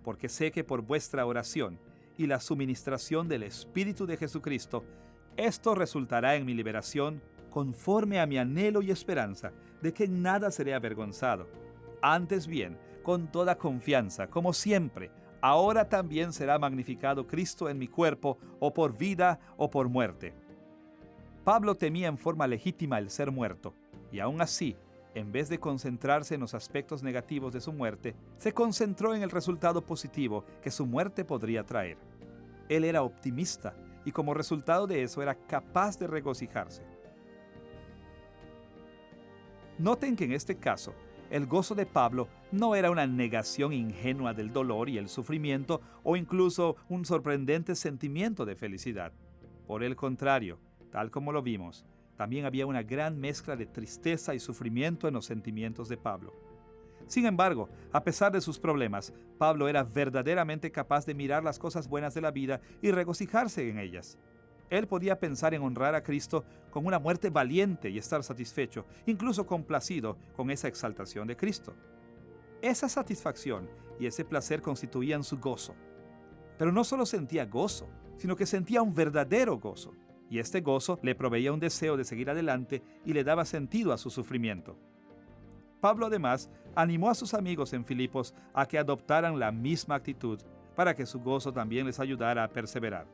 porque sé que por vuestra oración y la suministración del Espíritu de Jesucristo, esto resultará en mi liberación conforme a mi anhelo y esperanza de que en nada seré avergonzado. Antes bien, con toda confianza, como siempre, ahora también será magnificado Cristo en mi cuerpo, o por vida o por muerte. Pablo temía en forma legítima el ser muerto, y aún así, en vez de concentrarse en los aspectos negativos de su muerte, se concentró en el resultado positivo que su muerte podría traer. Él era optimista y como resultado de eso era capaz de regocijarse. Noten que en este caso, el gozo de Pablo no era una negación ingenua del dolor y el sufrimiento o incluso un sorprendente sentimiento de felicidad. Por el contrario, tal como lo vimos, también había una gran mezcla de tristeza y sufrimiento en los sentimientos de Pablo. Sin embargo, a pesar de sus problemas, Pablo era verdaderamente capaz de mirar las cosas buenas de la vida y regocijarse en ellas. Él podía pensar en honrar a Cristo con una muerte valiente y estar satisfecho, incluso complacido con esa exaltación de Cristo. Esa satisfacción y ese placer constituían su gozo. Pero no solo sentía gozo, sino que sentía un verdadero gozo. Y este gozo le proveía un deseo de seguir adelante y le daba sentido a su sufrimiento. Pablo además animó a sus amigos en Filipos a que adoptaran la misma actitud para que su gozo también les ayudara a perseverar.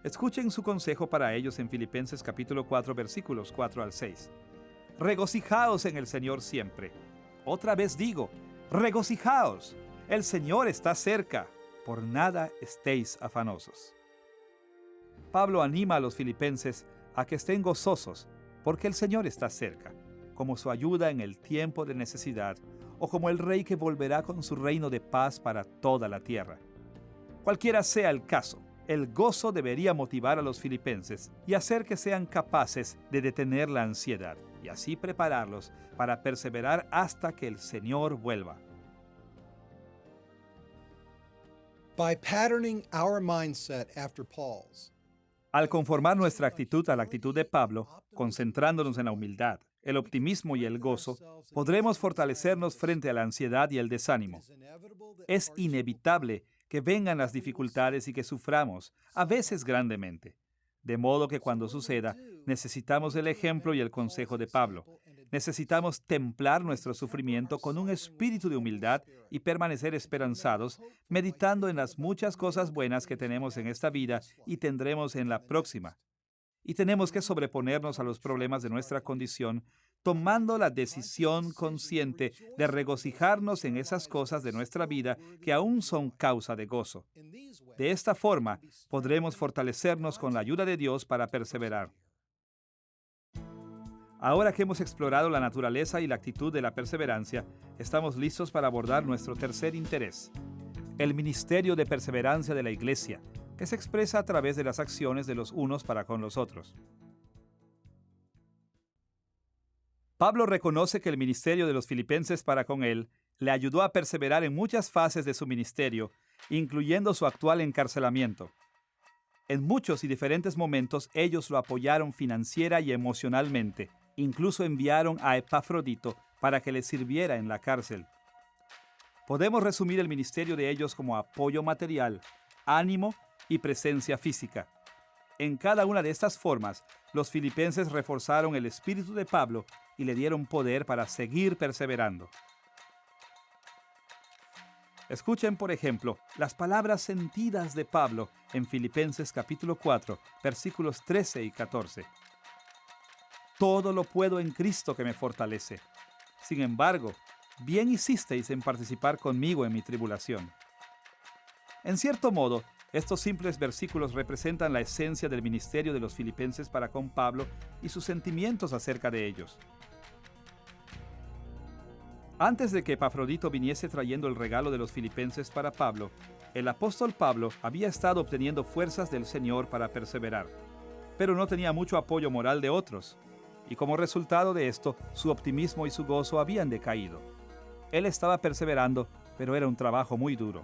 Escuchen su consejo para ellos en Filipenses capítulo 4 versículos 4 al 6. Regocijaos en el Señor siempre. Otra vez digo, regocijaos. El Señor está cerca. Por nada estéis afanosos. Pablo anima a los filipenses a que estén gozosos porque el Señor está cerca, como su ayuda en el tiempo de necesidad o como el Rey que volverá con su reino de paz para toda la tierra. Cualquiera sea el caso, el gozo debería motivar a los filipenses y hacer que sean capaces de detener la ansiedad y así prepararlos para perseverar hasta que el Señor vuelva. By patterning our mindset after Paul's, Al conformar nuestra actitud a la actitud de Pablo, concentrándonos en la humildad, el optimismo y el gozo, podremos fortalecernos frente a la ansiedad y el desánimo. Es inevitable que vengan las dificultades y que suframos, a veces grandemente. De modo que cuando suceda, necesitamos el ejemplo y el consejo de Pablo. Necesitamos templar nuestro sufrimiento con un espíritu de humildad y permanecer esperanzados, meditando en las muchas cosas buenas que tenemos en esta vida y tendremos en la próxima. Y tenemos que sobreponernos a los problemas de nuestra condición, tomando la decisión consciente de regocijarnos en esas cosas de nuestra vida que aún son causa de gozo. De esta forma, podremos fortalecernos con la ayuda de Dios para perseverar. Ahora que hemos explorado la naturaleza y la actitud de la perseverancia, estamos listos para abordar nuestro tercer interés, el ministerio de perseverancia de la Iglesia, que se expresa a través de las acciones de los unos para con los otros. Pablo reconoce que el ministerio de los filipenses para con él le ayudó a perseverar en muchas fases de su ministerio, incluyendo su actual encarcelamiento. En muchos y diferentes momentos ellos lo apoyaron financiera y emocionalmente. Incluso enviaron a Epafrodito para que le sirviera en la cárcel. Podemos resumir el ministerio de ellos como apoyo material, ánimo y presencia física. En cada una de estas formas, los filipenses reforzaron el espíritu de Pablo y le dieron poder para seguir perseverando. Escuchen, por ejemplo, las palabras sentidas de Pablo en Filipenses capítulo 4, versículos 13 y 14. Todo lo puedo en Cristo que me fortalece. Sin embargo, bien hicisteis en participar conmigo en mi tribulación. En cierto modo, estos simples versículos representan la esencia del ministerio de los filipenses para con Pablo y sus sentimientos acerca de ellos. Antes de que Epafrodito viniese trayendo el regalo de los filipenses para Pablo, el apóstol Pablo había estado obteniendo fuerzas del Señor para perseverar, pero no tenía mucho apoyo moral de otros, y como resultado de esto, su optimismo y su gozo habían decaído. Él estaba perseverando, pero era un trabajo muy duro.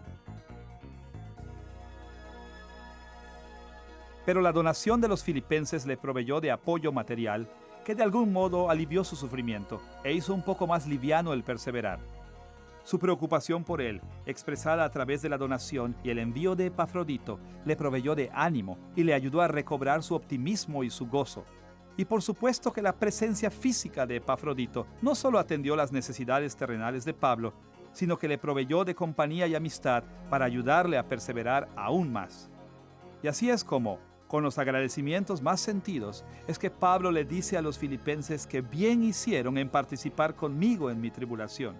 Pero la donación de los filipenses le proveyó de apoyo material que de algún modo alivió su sufrimiento e hizo un poco más liviano el perseverar. Su preocupación por él, expresada a través de la donación y el envío de Epafrodito, le proveyó de ánimo y le ayudó a recobrar su optimismo y su gozo. Y por supuesto que la presencia física de Epafrodito no solo atendió las necesidades terrenales de Pablo, sino que le proveyó de compañía y amistad para ayudarle a perseverar aún más. Y así es como, con los agradecimientos más sentidos, es que Pablo le dice a los filipenses que bien hicieron en participar conmigo en mi tribulación.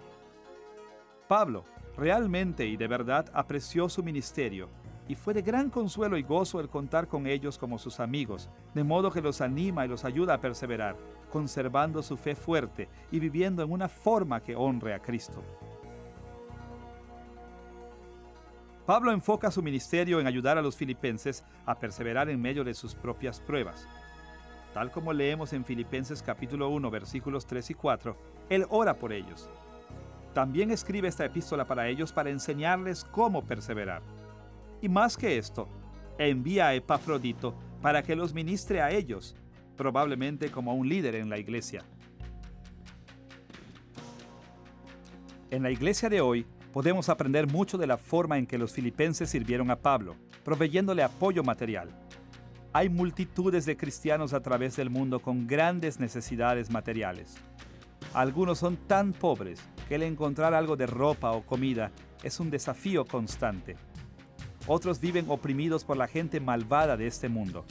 Pablo realmente y de verdad apreció su ministerio y fue de gran consuelo y gozo el contar con ellos como sus amigos, de modo que los anima y los ayuda a perseverar, conservando su fe fuerte y viviendo en una forma que honre a Cristo. Pablo enfoca su ministerio en ayudar a los filipenses a perseverar en medio de sus propias pruebas. Tal como leemos en Filipenses capítulo 1, versículos 3 y 4, él ora por ellos. También escribe esta epístola para ellos para enseñarles cómo perseverar. Y más que esto, envía a Epafrodito para que los ministre a ellos, probablemente como un líder en la iglesia. En la iglesia de hoy, podemos aprender mucho de la forma en que los filipenses sirvieron a Pablo, proveyéndole apoyo material. Hay multitudes de cristianos a través del mundo con grandes necesidades materiales. Algunos son tan pobres que el encontrar algo de ropa o comida es un desafío constante. Otros viven oprimidos por la gente malvada de este mundo.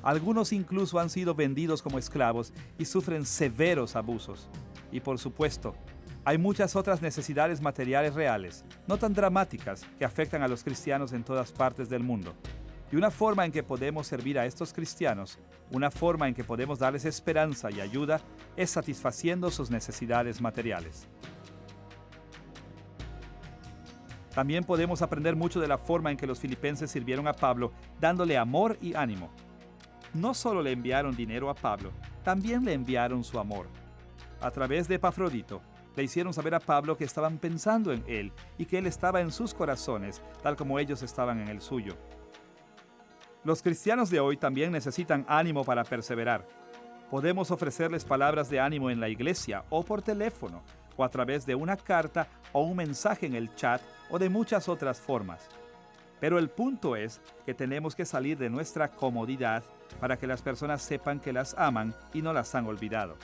Algunos incluso han sido vendidos como esclavos y sufren severos abusos. Y por supuesto, hay muchas otras necesidades materiales reales, no tan dramáticas, que afectan a los cristianos en todas partes del mundo. Y una forma en que podemos servir a estos cristianos, una forma en que podemos darles esperanza y ayuda, es satisfaciendo sus necesidades materiales. También podemos aprender mucho de la forma en que los filipenses sirvieron a Pablo, dándole amor y ánimo. No solo le enviaron dinero a Pablo, también le enviaron su amor. A través de Epafrodito, le hicieron saber a Pablo que estaban pensando en él y que él estaba en sus corazones, tal como ellos estaban en el suyo. Los cristianos de hoy también necesitan ánimo para perseverar. Podemos ofrecerles palabras de ánimo en la iglesia o por teléfono, o a través de una carta o un mensaje en el chat o de muchas otras formas. Pero el punto es que tenemos que salir de nuestra comodidad para que las personas sepan que las aman y no las han olvidado.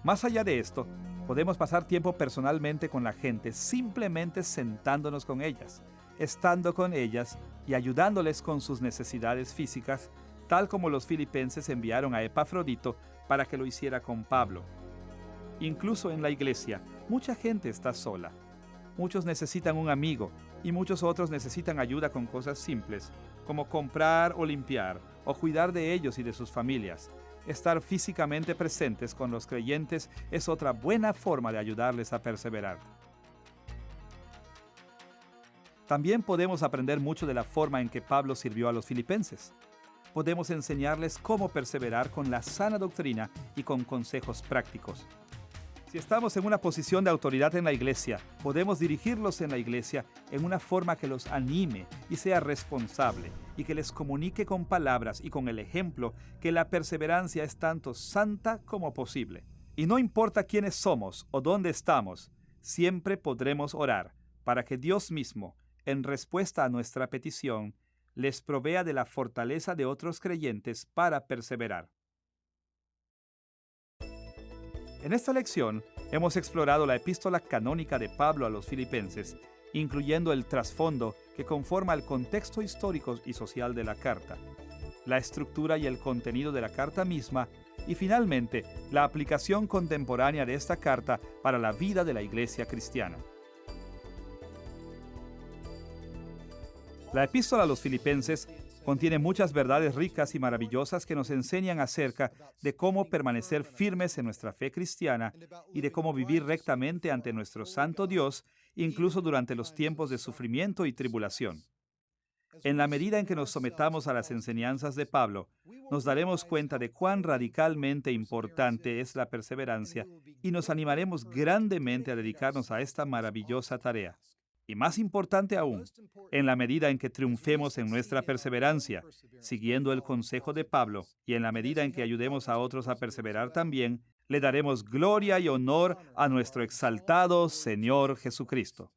Más allá de esto, podemos pasar tiempo personalmente con la gente, simplemente sentándonos con ellas, estando con ellas y ayudándoles con sus necesidades físicas, tal como los filipenses enviaron a Epafrodito para que lo hiciera con Pablo. Incluso en la iglesia, mucha gente está sola. Muchos necesitan un amigo y muchos otros necesitan ayuda con cosas simples, como comprar o limpiar, o cuidar de ellos y de sus familias. Estar físicamente presentes con los creyentes es otra buena forma de ayudarles a perseverar. También podemos aprender mucho de la forma en que Pablo sirvió a los filipenses. Podemos enseñarles cómo perseverar con la sana doctrina y con consejos prácticos. Si estamos en una posición de autoridad en la iglesia, podemos dirigirlos en la iglesia en una forma que los anime y sea responsable, y que les comunique con palabras y con el ejemplo que la perseverancia es tanto santa como posible. Y no importa quiénes somos o dónde estamos, siempre podremos orar para que Dios mismo, en respuesta a nuestra petición, les provea de la fortaleza de otros creyentes para perseverar. En esta lección hemos explorado la epístola canónica de Pablo a los Filipenses, incluyendo el trasfondo que conforma el contexto histórico y social de la carta, la estructura y el contenido de la carta misma, y finalmente la aplicación contemporánea de esta carta para la vida de la iglesia cristiana. La epístola a los Filipenses contiene muchas verdades ricas y maravillosas que nos enseñan acerca de cómo permanecer firmes en nuestra fe cristiana y de cómo vivir rectamente ante nuestro santo Dios, incluso durante los tiempos de sufrimiento y tribulación. En la medida en que nos sometamos a las enseñanzas de Pablo, nos daremos cuenta de cuán radicalmente importante es la perseverancia y nos animaremos grandemente a dedicarnos a esta maravillosa tarea. Y más importante aún, en la medida en que triunfemos en nuestra perseverancia, siguiendo el consejo de Pablo, y en la medida en que ayudemos a otros a perseverar también, le daremos gloria y honor a nuestro exaltado Señor Jesucristo.